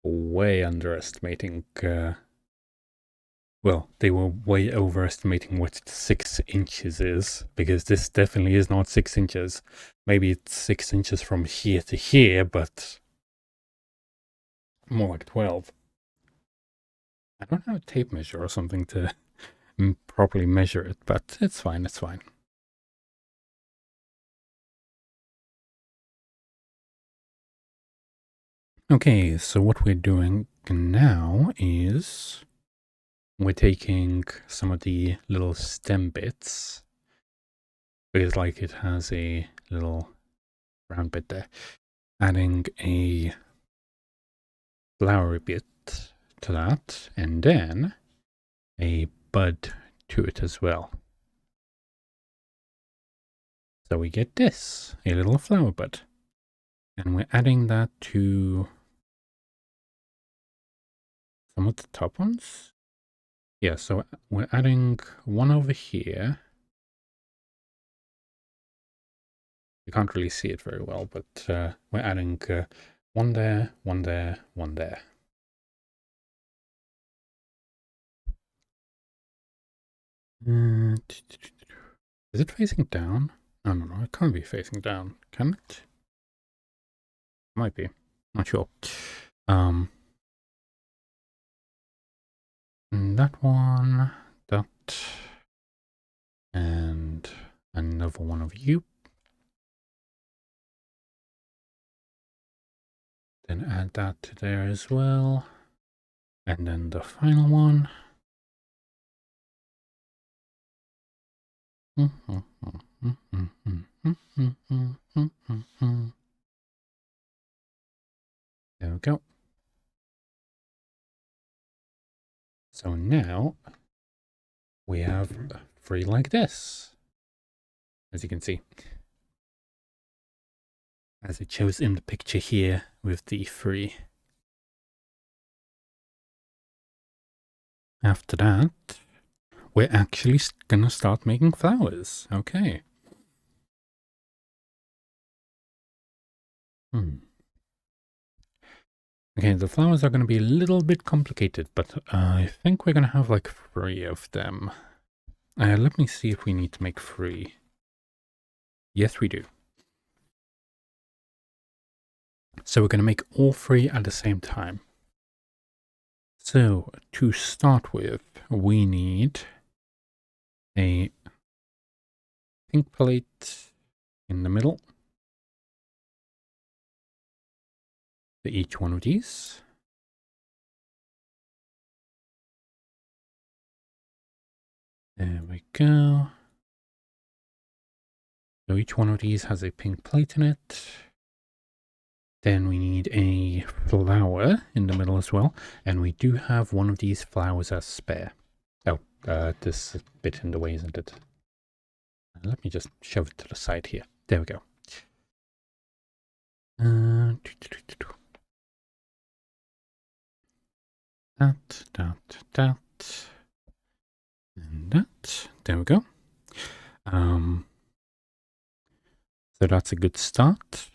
[SPEAKER 1] way underestimating, well, they were way overestimating what 6 inches is, because this definitely is not 6 inches. Maybe it's 6 inches from here to here, but more like 12. I don't have a tape measure or something to properly measure it, but it's fine, it's fine. Okay, so what we're doing now is we're taking some of the little stem bits, because like it has a little round bit there, adding a flowery bit to that, and then a bud to it as well. So we get this, a little flower bud. And we're adding that to some of the top ones. Yeah, so we're adding one over here. You can't really see it very well, but we're adding one there, one there, one there. Is it facing down? No, no, no, it can't be facing down, can it? Might be, not sure. That one, that, and another one of you. Then add that to there as well. And then the final one. There we go. So now we have 3 like this, as you can see, as it shows in the picture here with the 3. After that, we're actually gonna start making flowers. Okay. Okay, the flowers are going to be a little bit complicated, but I think we're going to have like 3 of them. Let me see if we need to make 3. Yes, we do. So we're going to make all three at the same time. So to start with, we need a pink plate in the middle for each one of these. There we go. So each one of these has a pink plate in it. Then we need a flower in the middle as well. And we do have one of these flowers as spare. Oh, this bit in the way, isn't it? Let me just shove it to the side here. There we go. That, and that. There we go. So that's a good start.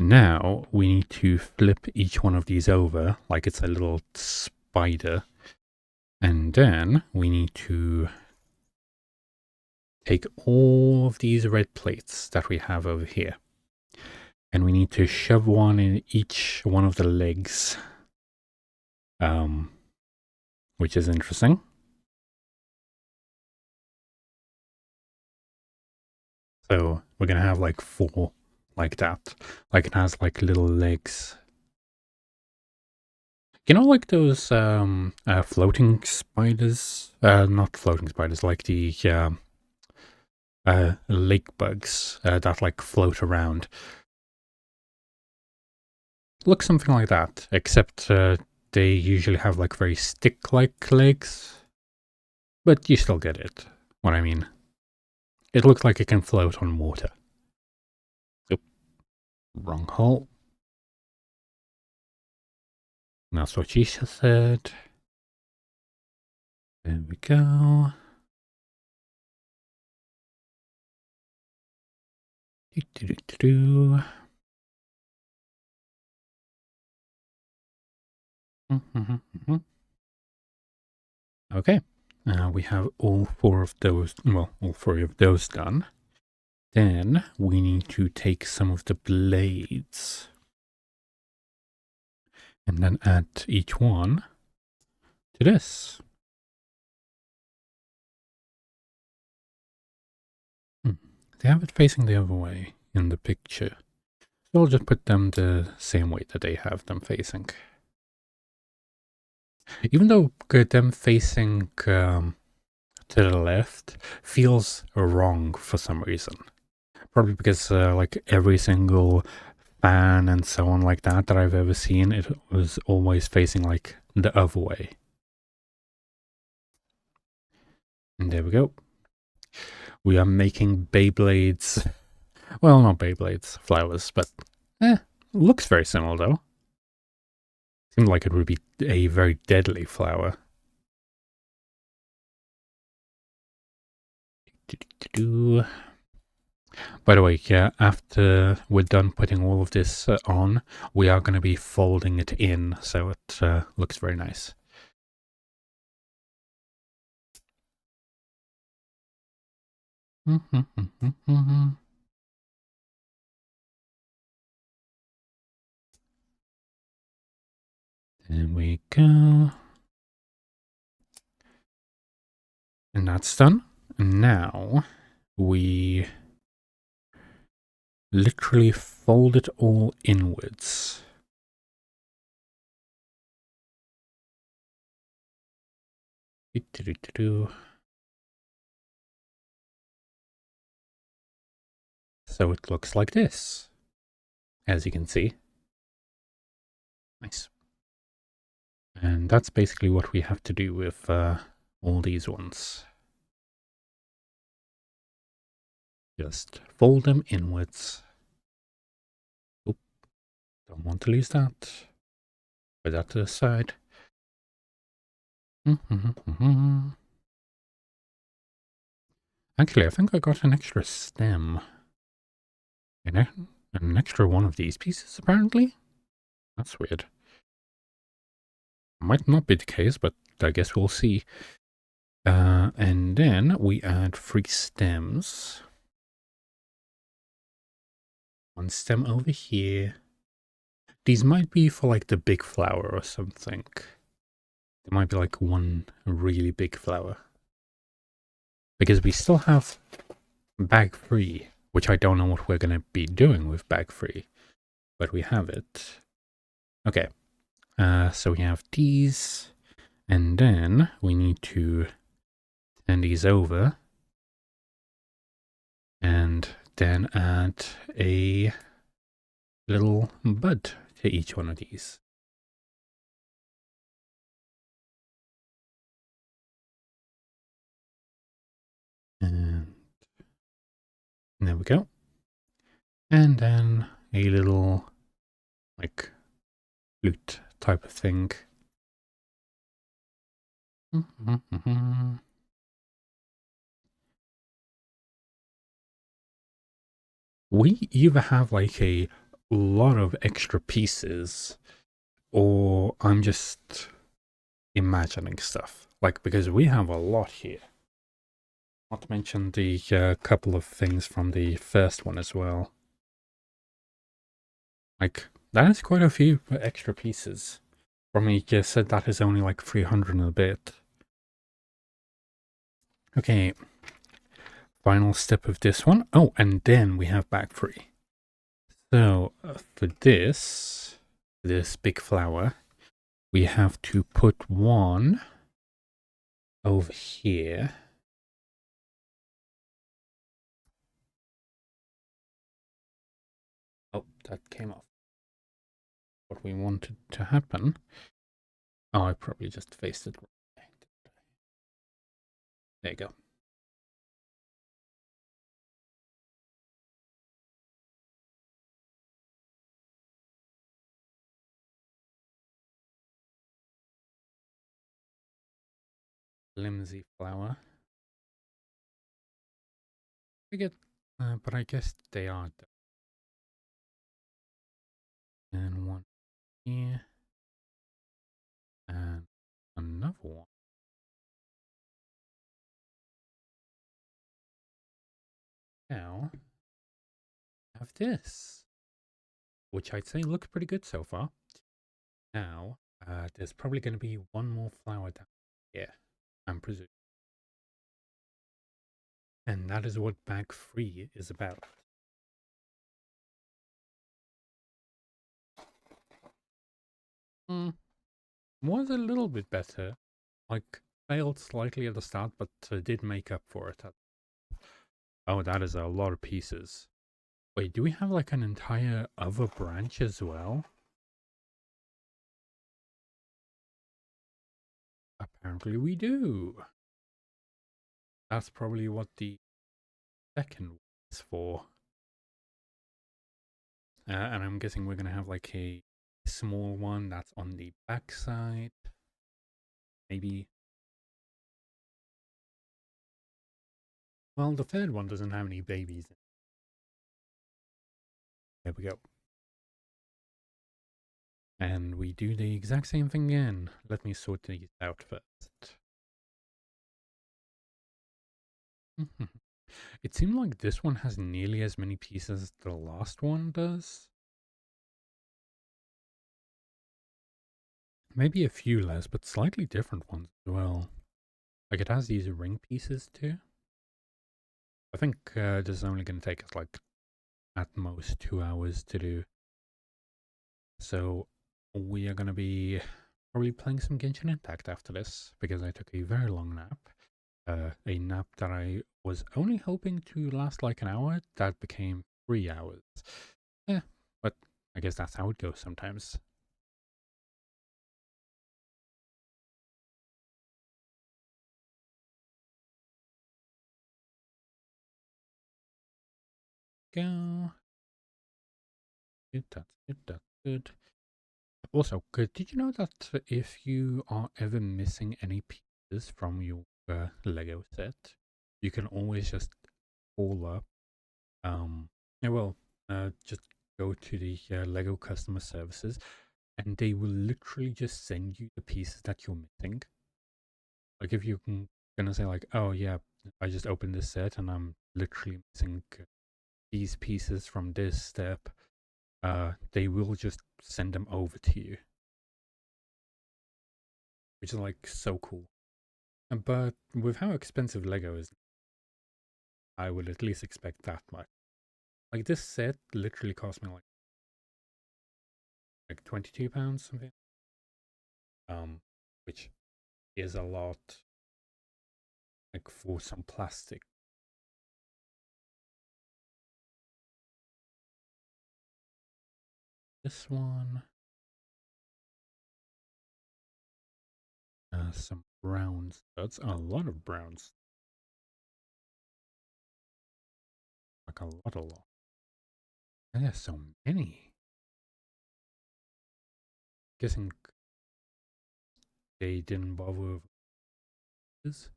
[SPEAKER 1] Now we need to flip each one of these over like it's a little spider. And then we need to take all of these red plates that we have over here. And we need to shove one in each one of the legs. Which is interesting. So we're going to have like 4 like that. Like it has like little legs. You know, like those floating spiders? Not floating spiders, like the lake bugs that like float around. Looks something like that, except they usually have like very stick-like legs. But you still get it, what I mean. It looks like it can float on water. Oop. Wrong hole. That's what she said. There we go. Okay, we have all 4 of those, well, all 3 of those done. Then we need to take some of the blades and then add each one to this. They have it facing the other way in the picture. So I'll just put them the same way that they have them facing. Even though them facing to the left feels wrong for some reason. Probably because like every single fan and so on like that I've ever seen, it was always facing like the other way. And there we go. We are making Beyblades. Well, not Beyblades, flowers, but looks very similar though. Seems like it would be a very deadly flower. By the way, yeah, after we're done putting all of this on, we are going to be folding it in, so it looks very nice. There we go. And that's done. Now we literally fold it all inwards. So it looks like this, as you can see. Nice. And that's basically what we have to do with all these ones. Just fold them inwards. Oop, don't want to lose that. Put that to the side. Actually, I think I got an extra stem. An extra one of these pieces, apparently? That's weird. Might not be the case, but I guess we'll see. And then we add 3 stems. 1 stem over here. these might be for like the big flower or something. There might be like one really big flower. Because we still have bag 3, which I don't know what we're going to be doing with bag 3. But we have it. Okay. So we have these. And then we need to turn these over. And then add a little bud to each one of these. And there we go. And then a little, like, flute type of thing. We either have, like, a lot of extra pieces, or I'm just imagining stuff. Like, because we have a lot here. Not to mention the couple of things from the first one as well. Like, that is quite a few extra pieces. For me, you said that is only like 300 and a bit. Okay. Final step of this one. Oh, and then we have bag 3. So, for this big flower, we have to put one over here. Oh, that came off. What we wanted to happen. Oh, I probably just faced it wrong. There you go. Flimsy flower. I get, but I guess they are. And one here. And another one. Now, I have this, which I'd say looks pretty good so far. Now, there's probably going to be one more flower down here, I'm presuming. And that is what bag 3 is about. Was a little bit better. Like, failed slightly at the start, but did make up for it. Oh, that is a lot of pieces. Wait, do we have like an entire other branch as well? Apparently we do. That's probably what the second one is for. And I'm guessing we're going to have like a small one that's on the back side. Maybe. Well, the third one doesn't have any babies. There we go. And we do the exact same thing again. Let me sort these out first. It seemed like this one has nearly as many pieces as the last one does. Maybe a few less, but slightly different ones as well. Like, it has these ring pieces too. I think this is only going to take us like at most 2 hours to do. So we are going to be probably playing some Genshin Impact after this, because I took a very long nap. A nap that I was only hoping to last like an hour, that became 3 hours. Yeah, but I guess that's how it goes sometimes. Go. Good, that's good, that's good. Also, did you know that if you are ever missing any pieces from your Lego set, you can always just call up. Yeah, well, just go to the Lego customer services, and they will literally just send you the pieces that you're missing. Like, if you're gonna say like, oh yeah, I just opened this set and I'm literally missing these pieces from this step, they will just send them over to you, which is like so cool. But with how expensive Lego is, I would at least expect that much. Like this set literally cost me like £22 something. Which is a lot, like for some plastic. This one, some browns. That's a lot of browns. Like a lot. And there's so many. Guessing they didn't bother with this.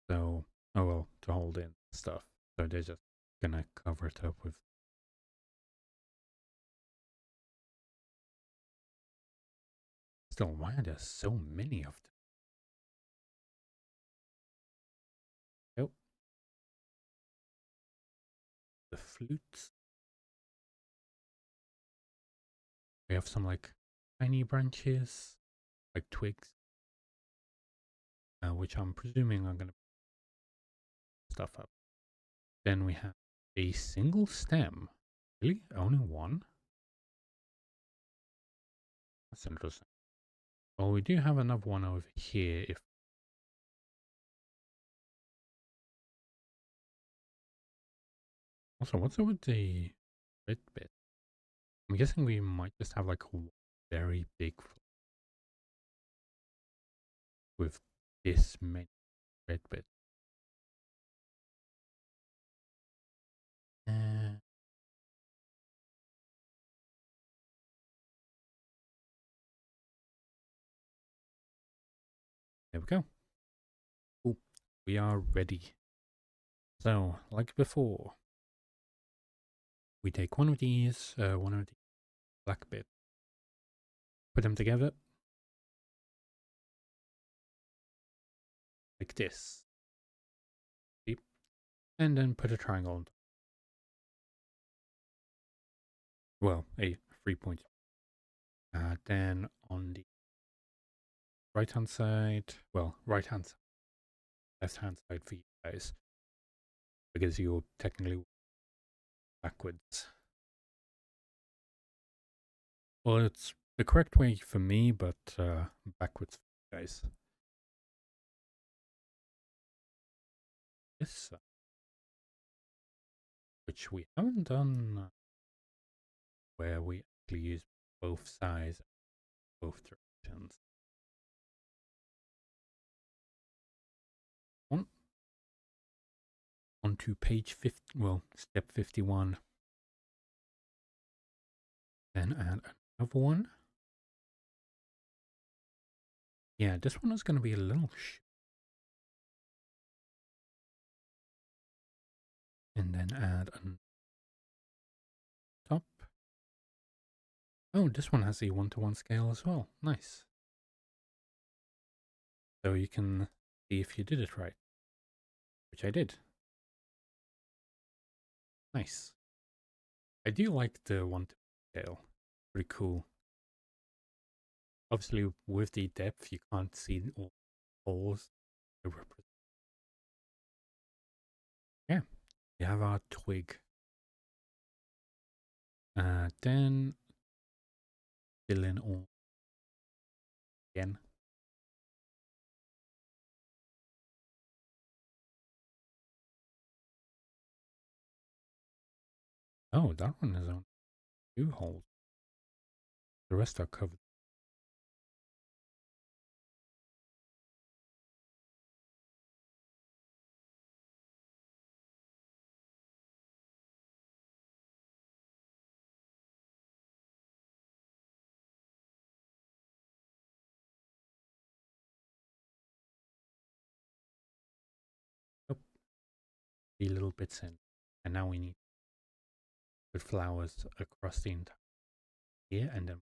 [SPEAKER 1] So, oh well, to hold in stuff. So they're just gonna cover it up with. Still, why are there so many of them? Oh, the flutes. We have some like tiny branches, like twigs, which I'm presuming are gonna stuff up. Then we have a single stem. Really? Only one? That's interesting. Well, we do have another one over here. If also, what's up with the red bit? I'm guessing we might just have like a very big with this many red bits. Uh, there we go. Cool. We are ready. So, like before, we take one of these black bits, put them together like this. See? And then put a triangle on top. Well, a 3 point. Then on the right hand side, well, right hand side, left hand side for you guys, because you're technically backwards. Well, it's the correct way for me, but backwards for you guys. This, which we haven't done, where we actually use both sides, both directions. On to page 50, well, step 51. Then add another one. Yeah, this one is going to be a little and then add a top. Oh, this one has a 1:1 scale as well. Nice. So you can see if you did it right, which I did. Nice. I do like the 1:1 scale. Pretty cool. Obviously, with the depth, you can't see all holes. Yeah, we have our twig. Then fill in all again. Oh, that one is on 2 holes. The rest are covered. Oh, the little bits in. And now we need to put flowers across the entire here and then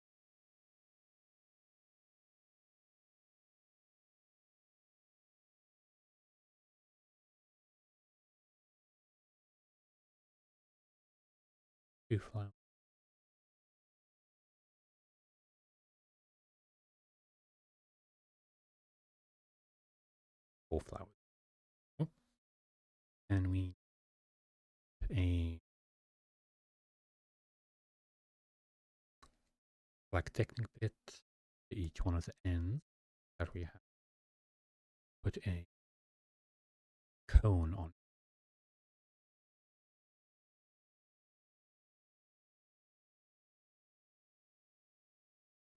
[SPEAKER 1] two flowers. 4 flowers. Oh. And we need a like technic bit to each one of the ends that we have. Put a cone on.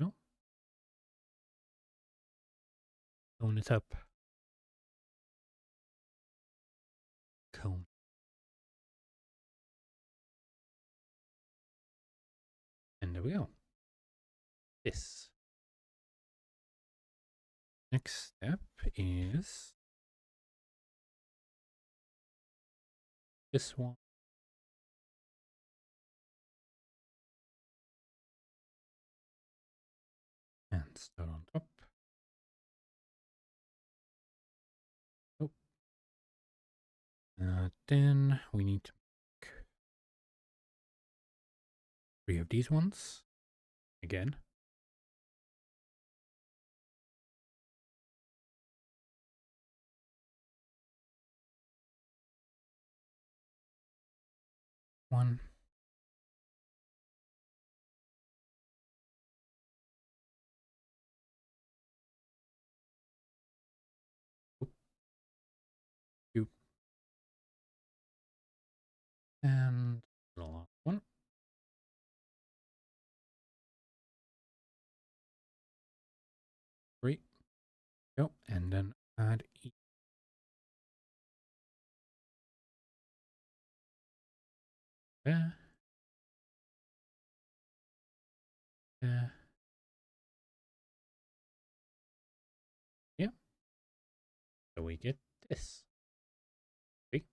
[SPEAKER 1] No, cone it up. Cone. And there we go. This. Next step is this one. And start on top. Oh. Then we need to make 3 of these ones. Again. One. Two. And the last one. Three. Go. And then add each. There. There. Yeah. So we get this. See?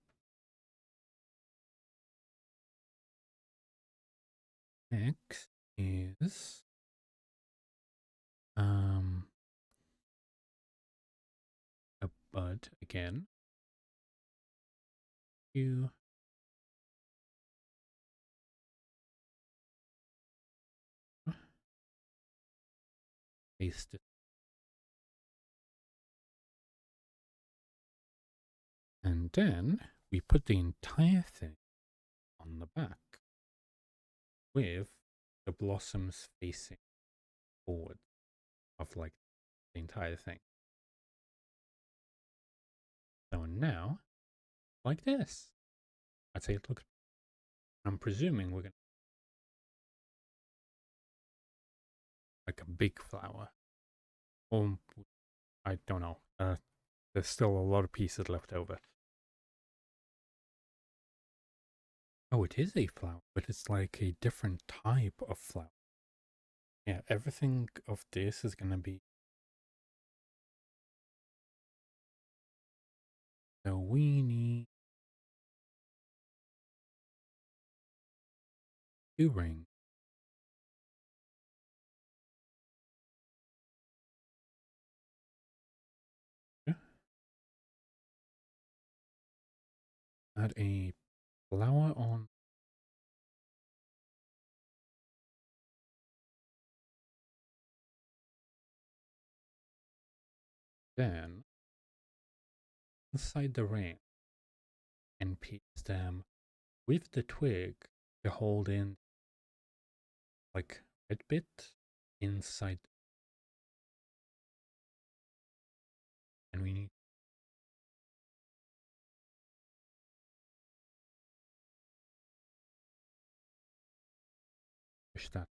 [SPEAKER 1] Next is a bud again. You paste it. And then we put the entire thing on the back with the blossoms facing forward of like the entire thing. So now, like this. I'd say it looks. I'm presuming we're gonna like a big flower. Or I don't know. There's still a lot of pieces left over. Oh, it is a flower, but it's like a different type of flower. Yeah, everything of this is gonna be. So we need 2 rings. Yeah. Add a flower on. Then inside the ring and paste them with the twig to hold in like red bit inside. And we need to push that.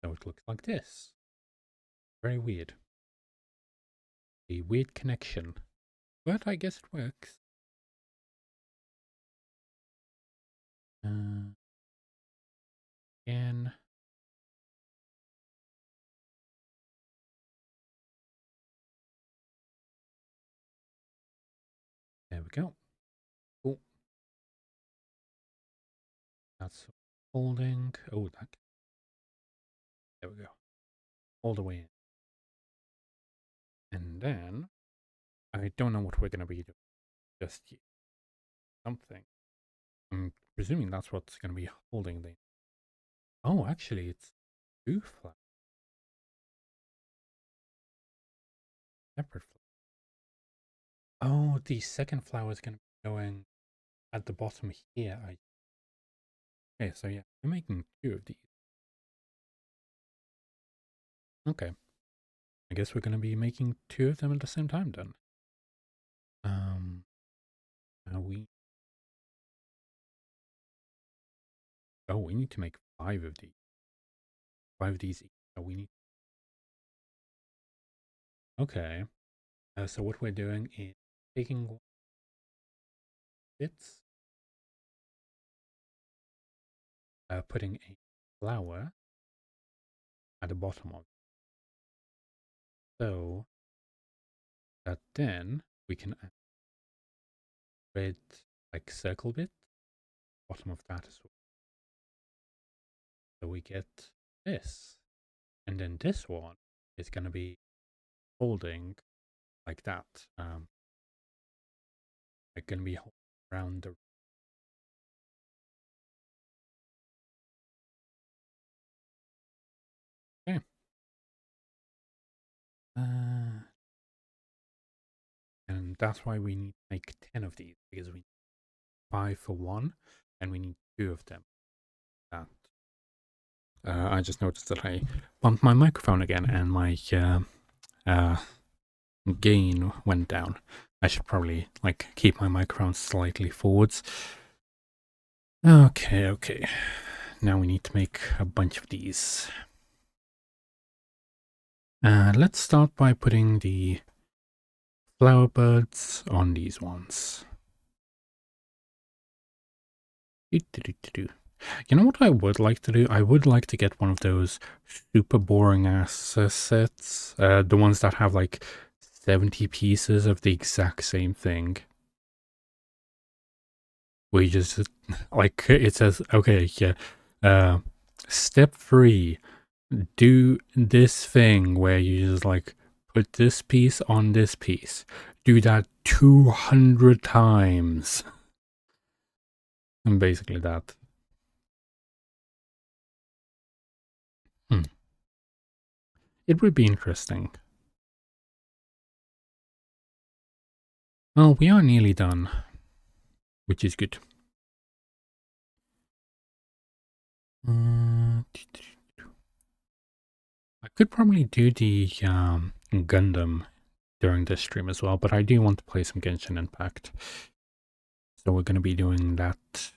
[SPEAKER 1] So it looks like this. Very weird. A weird connection. But I guess it works. Again. There we go. Cool. That's holding. Oh, that. There we go. All the way in. And then I don't know what we're going to be doing just yet. Something. I'm presuming that's what's going to be holding the. Oh, actually, it's 2 flowers. separate flower. Oh, the second flower is going to be going at the bottom here. Okay, so yeah, I'm making 2 of these. Okay. I guess we're going to be making 2 of them at the same time then. Now we need to make 5 of these. 5 of these each. We need. Okay. So what we're doing is taking bits, putting a flower at the bottom of it, so that then we can add red like circle bit bottom of that as well. So we get this, and then this one is going to be holding like that. Like going to be around the. Okay. And that's why we need to make 10 of these, because we need 5 for one, and we need 2 of them. That. I just noticed that I bumped my microphone again, and my gain went down. I should probably like keep my microphone slightly forwards. Okay. Now we need to make a bunch of these. Let's start by putting the flower buds on these ones. You know what I would like to do? I would like to get one of those super boring ass sets. The ones that have like 70 pieces of the exact same thing. We just, like, it says, okay, yeah. Step 3, do this thing where you just like put this piece on this piece. Do that 200 times. And basically that. It would be interesting. Well, we are nearly done, which is good. I could probably do the Gundam during this stream as well, but I do want to play some Genshin Impact. So we're going to be doing that.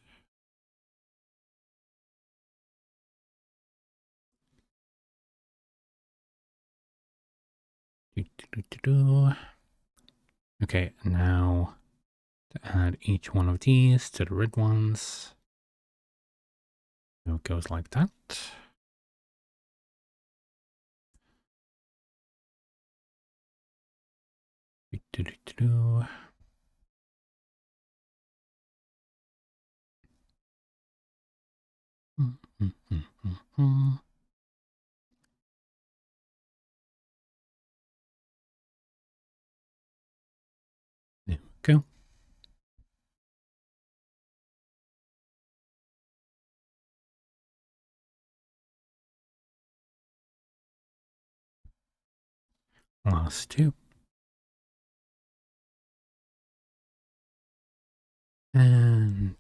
[SPEAKER 1] Okay, now to add each one of these to the red ones. So it goes like that. There we go. Last 2. And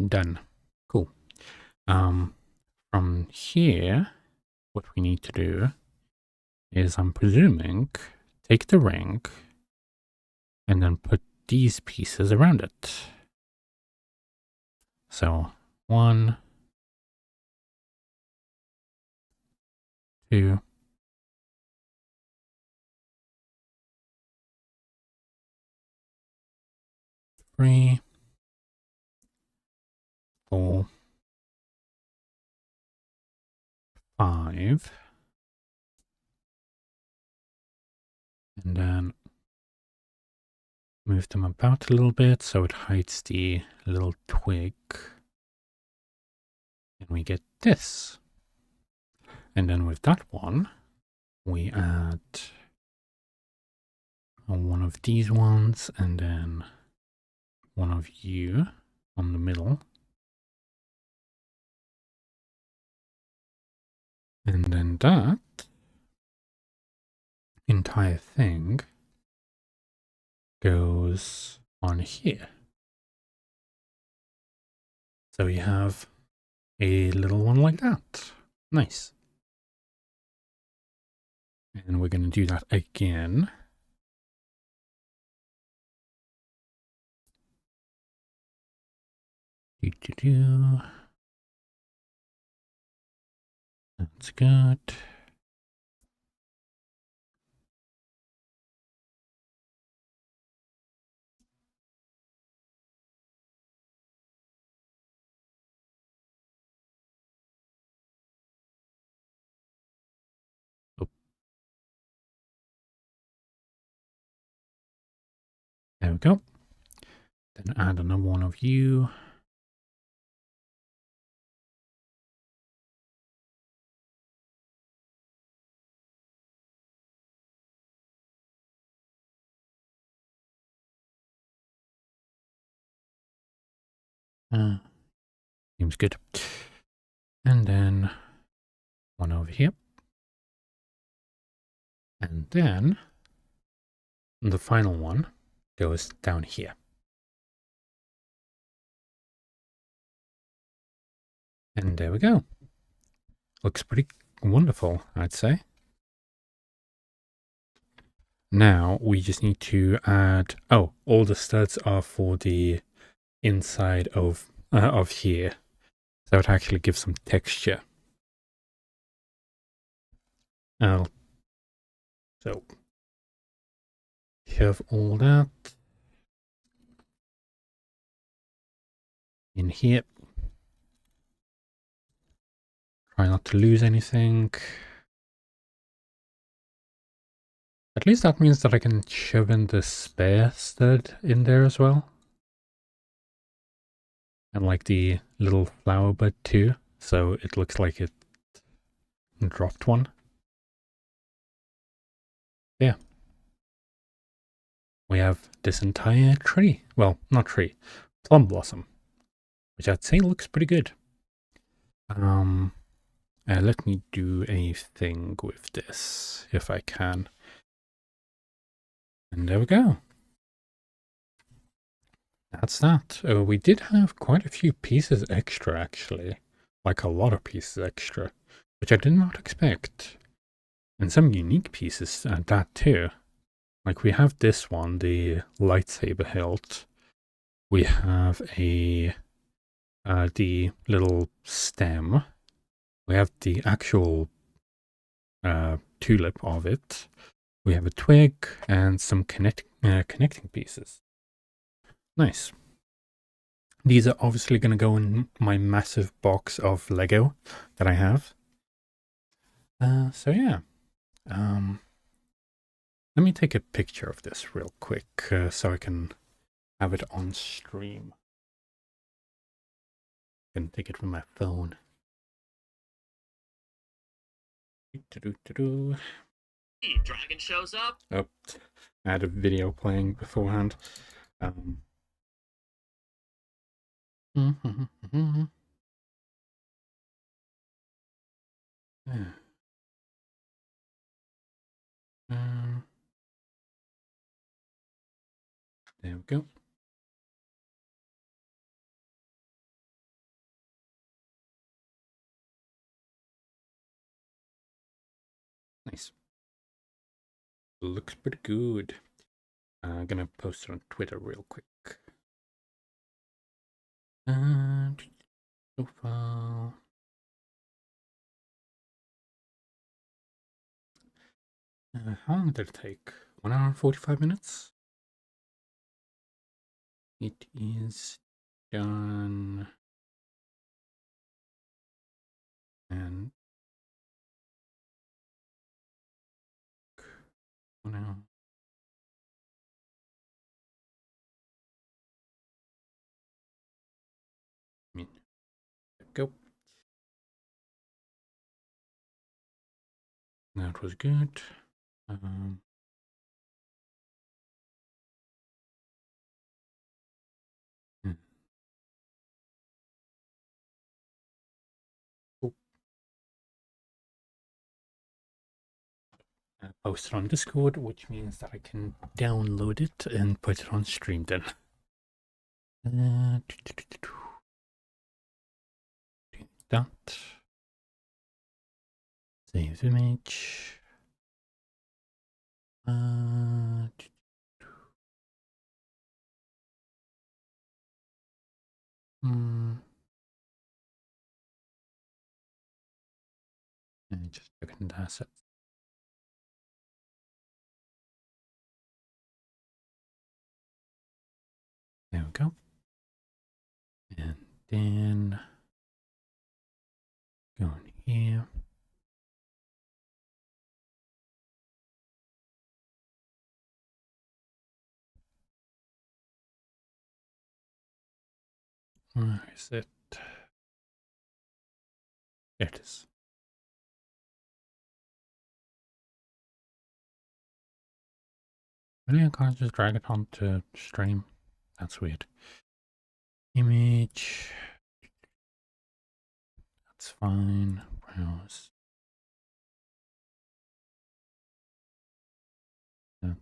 [SPEAKER 1] done. Cool. From here, what we need to do is, I'm presuming, take the ring and then put these pieces around it. So 1, 2, 3, 4, 5, and then move them about a little bit so it hides the little twig. And we get this. And then with that one, we add one of these ones and then one of you on the middle. And then that entire thing goes on here. So you have a little one like that. Nice. And we're going to do that again. That's good. Oh, there we go. Then add another one of you. Seems good. And then one over here. And then the final one goes down here. And there we go. Looks pretty wonderful, I'd say. Now we just need to add, oh, all the studs are for the inside of here. So it actually gives some texture. So you have all that in here. Try not to lose anything. At least that means that I can shove in the spare stud in there as well. And like the little flower bud too. So it looks like it dropped one. Yeah. We have this entire tree. Well, not tree. Plum blossom. Which I'd say looks pretty good. Let me do a thing with this, if I can. And there we go. That's that. We did have quite a few pieces extra, actually. Like a lot of pieces extra, which I did not expect. And some unique pieces at that too. Like we have this one, the lightsaber hilt. We have a the little stem. We have the actual tulip of it. We have a twig and some connecting pieces. Nice. These are obviously going to go in my massive box of Lego that I have. So yeah. Let me take a picture of this real quick so I can have it on stream. I can take it from my phone.
[SPEAKER 2] Dragon shows up.
[SPEAKER 1] Oh, I had a video playing beforehand. Yeah. There we go. Nice. Looks pretty good. I'm gonna post it on Twitter real quick. Profile. How long did it take? 1 hour and 45 minutes? It is done. And 1 hour. Go. That was good. post it on Discord, which means that I can download it and put it on stream then. That. Save image. And just checking the assets. There we go. And then going here. Where is it? There it is. Really, I can't just drag it onto stream. That's weird. Image. That's fine. Browse. That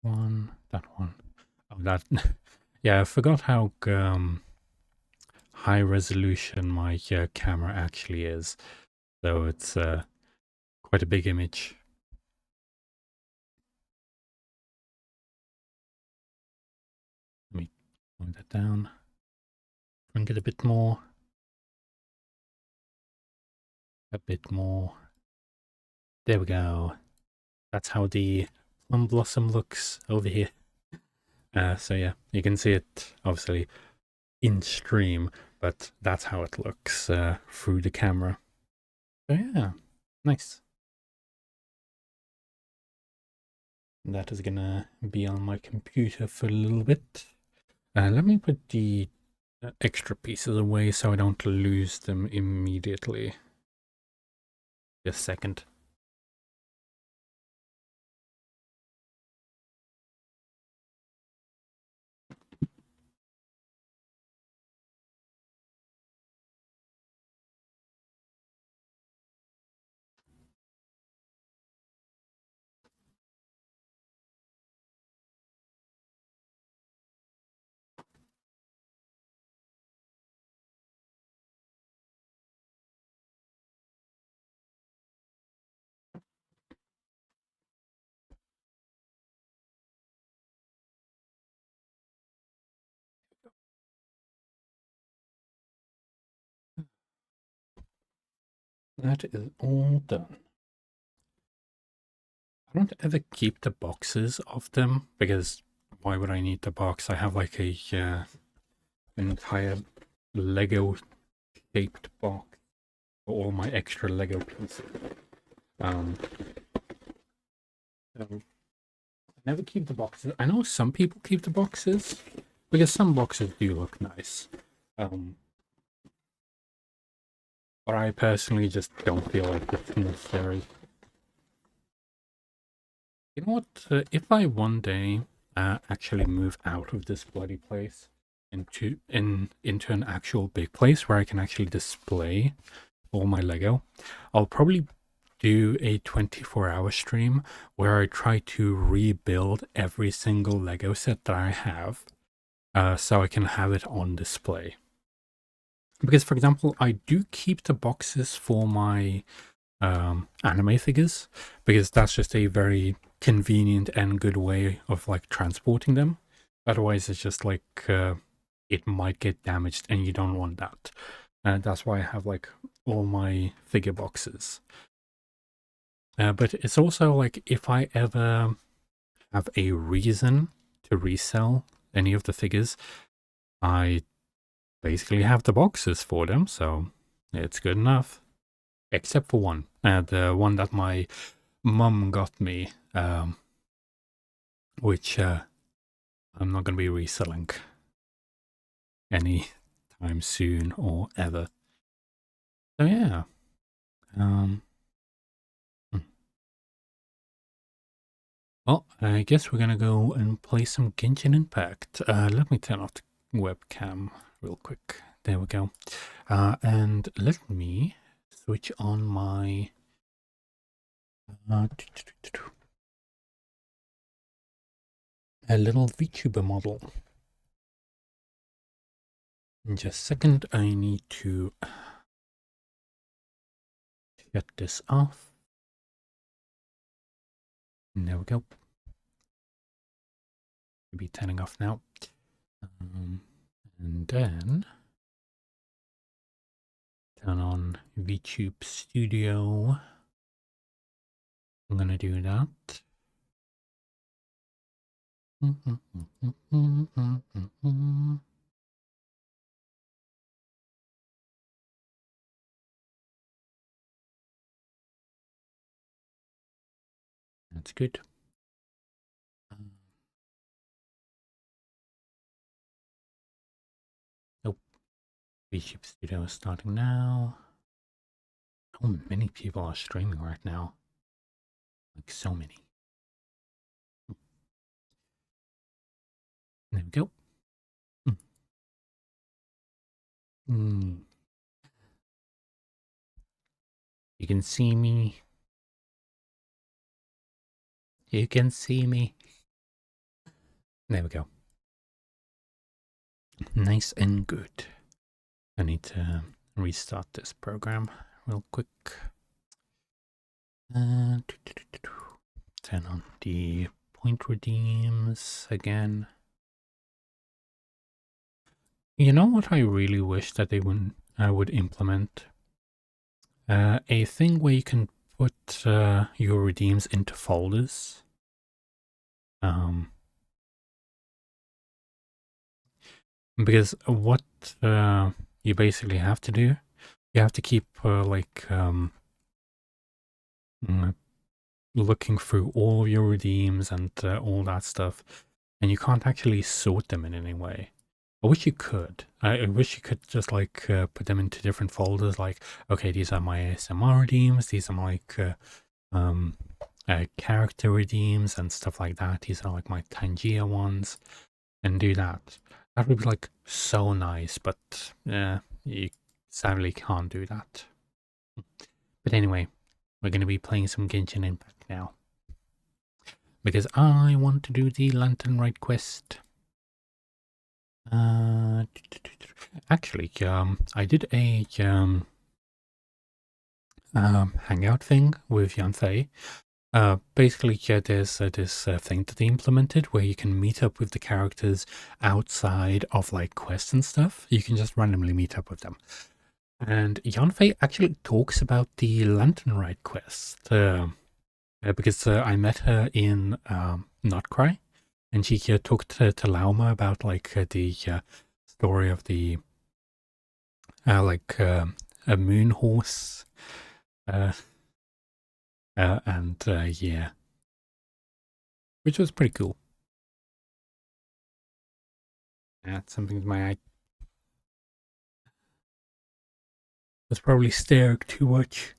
[SPEAKER 1] one. That one. Oh, that. Yeah, I forgot how high resolution my camera actually is. So it's quite a big image. Let me move that down. Bring it a bit more. A bit more. There we go. That's how the plum blossom looks over here. So yeah, you can see it obviously in stream, but that's how it looks through the camera. So yeah, nice. That is gonna be on my computer for a little bit. Let me put the extra pieces away so I don't lose them immediately. Just a second. That is all done. I don't ever keep the boxes of them because why would I need the box? I have like a an entire Lego shaped box for all my extra Lego pieces. So I never keep the boxes. I know some people keep the boxes because some boxes do look nice. But I personally just don't feel like it's necessary. You know what? If I one day actually move out of this bloody place into an actual big place where I can actually display all my Lego, I'll probably do a 24-hour stream where I try to rebuild every single Lego set that I have, so I can have it on display. Because, for example, I do keep the boxes for my anime figures because that's just a very convenient and good way of like transporting them. Otherwise, it's just like it might get damaged, and you don't want that. And that's why I have like all my figure boxes. But it's also like if I ever have a reason to resell any of the figures, I basically have the boxes for them, so it's good enough. Except for one, the one that my mum got me, which I'm not going to be reselling any time soon or ever. So yeah. Well, I guess we're going to go and play some Genshin Impact. Let me turn off the webcam real quick. There we go. And let me switch on my A little VTuber model. In just a second, I need to shut this off. And there we go. Should be turning off now. And then turn on VTube Studio. I'm gonna do that. That's good. Nope. VTube Studio is starting now. How many people are streaming right now? Like so many. There we go. You can see me. You can see me. There we go. Nice and good. I need to restart this program real quick. Turn on the point redeems again. You know what I really wish that they would implement? A thing where you can put your redeems into folders. Because what you basically have to do, you have to keep looking through all of your redeems and all that stuff, and you can't actually sort them in any way. I wish you could. I wish you could just like put them into different folders. Like, okay, these are my ASMR redeems. These are my character redeems and stuff like that. These are like my Tangia ones, and do that. That would be like so nice, but you sadly can't do that. But anyway, we're going to be playing some Genshin Impact now, because I want to do the Lantern Rite quest. Actually, I did a hangout thing with Yanfei. Basically, yeah, there's this thing that they implemented where you can meet up with the characters outside of like quests and stuff. You can just randomly meet up with them. And Yanfei actually talks about the Lantern Rite quest because I met her in Notcry, and she talked to Lauma about like the story of the a moon horse. And yeah, which was pretty cool. That's something that my eye was probably staring too much.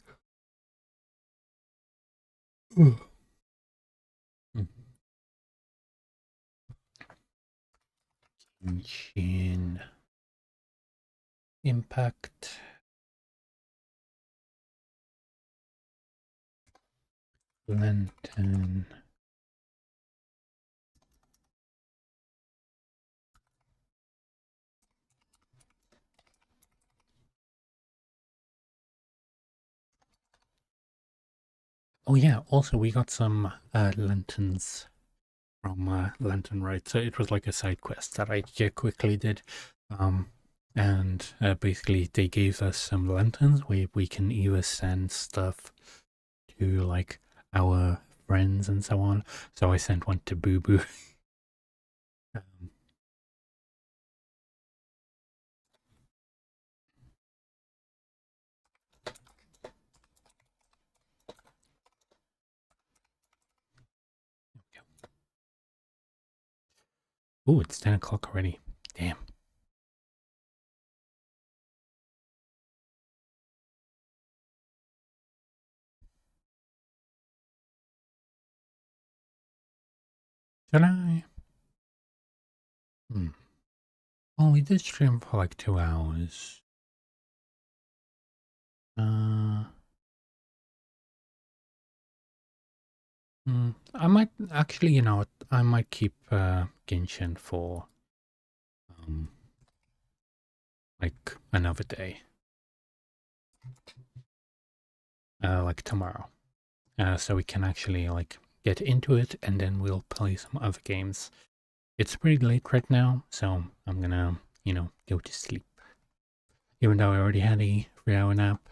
[SPEAKER 1] Genshin Impact. Lantern. Oh yeah, also we got some lanterns from Lantern Rite. So it was like a side quest that I quickly did. And basically they gave us some lanterns where we can either send stuff to like our friends and so on. So I sent one to Boo Boo. Oh, it's 10 o'clock already. Damn. Should I? Oh, we did stream for like 2 hours. I might actually, you know, I might keep Genshin for like another day, like tomorrow, so we can actually like get into it, and then we'll play some other games. It's pretty late right now, so I'm gonna, you know, go to sleep, even though I already had a 3-hour nap.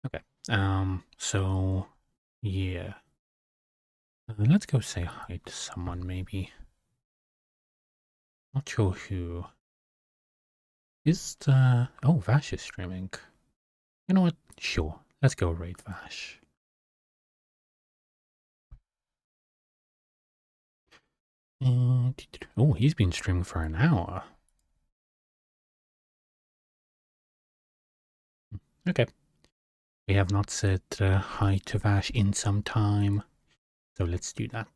[SPEAKER 1] Okay. So yeah. Let's go say hi to someone, maybe. Not sure who. Is the... Oh, Vash is streaming. You know what? Sure. Let's go raid Vash. Oh, he's been streaming for an hour. Okay. We have not said hi to Vash in some time, so let's do that.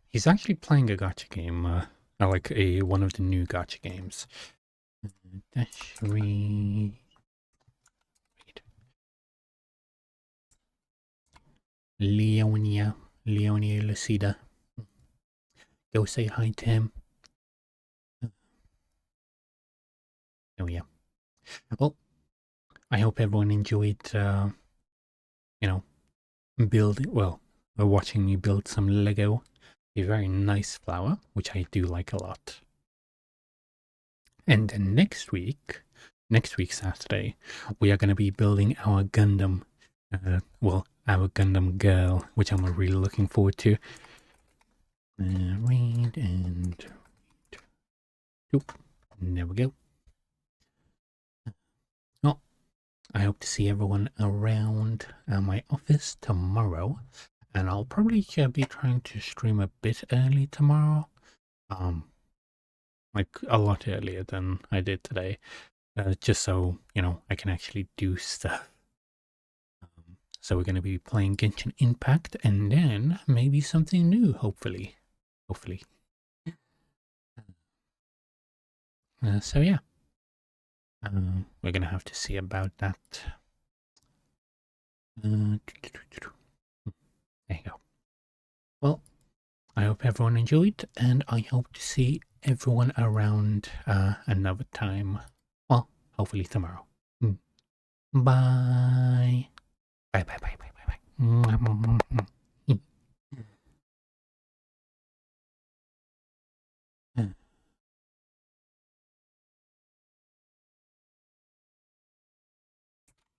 [SPEAKER 1] He's actually playing a gacha game, like one of the new gacha games. Leonia Lucida. Go say hi to him. Oh yeah. Well, I hope everyone enjoyed, you know, watching me build some Lego. A very nice flower, which I do like a lot. And then next week Saturday, we are going to be building our Gundam, our Gundam girl, which I'm really looking forward to. Read and read. Oop, there we go. Well, I hope to see everyone around my office tomorrow, and I'll probably be trying to stream a bit early tomorrow. Like a lot earlier than I did today, just so, you know, I can actually do stuff. So we're going to be playing Genshin Impact, and then maybe something new, hopefully. So yeah, we're going to have to see about that. There you go. Well, I hope everyone enjoyed, and I hope to see everyone around another time. Well, hopefully tomorrow. Bye. Bye.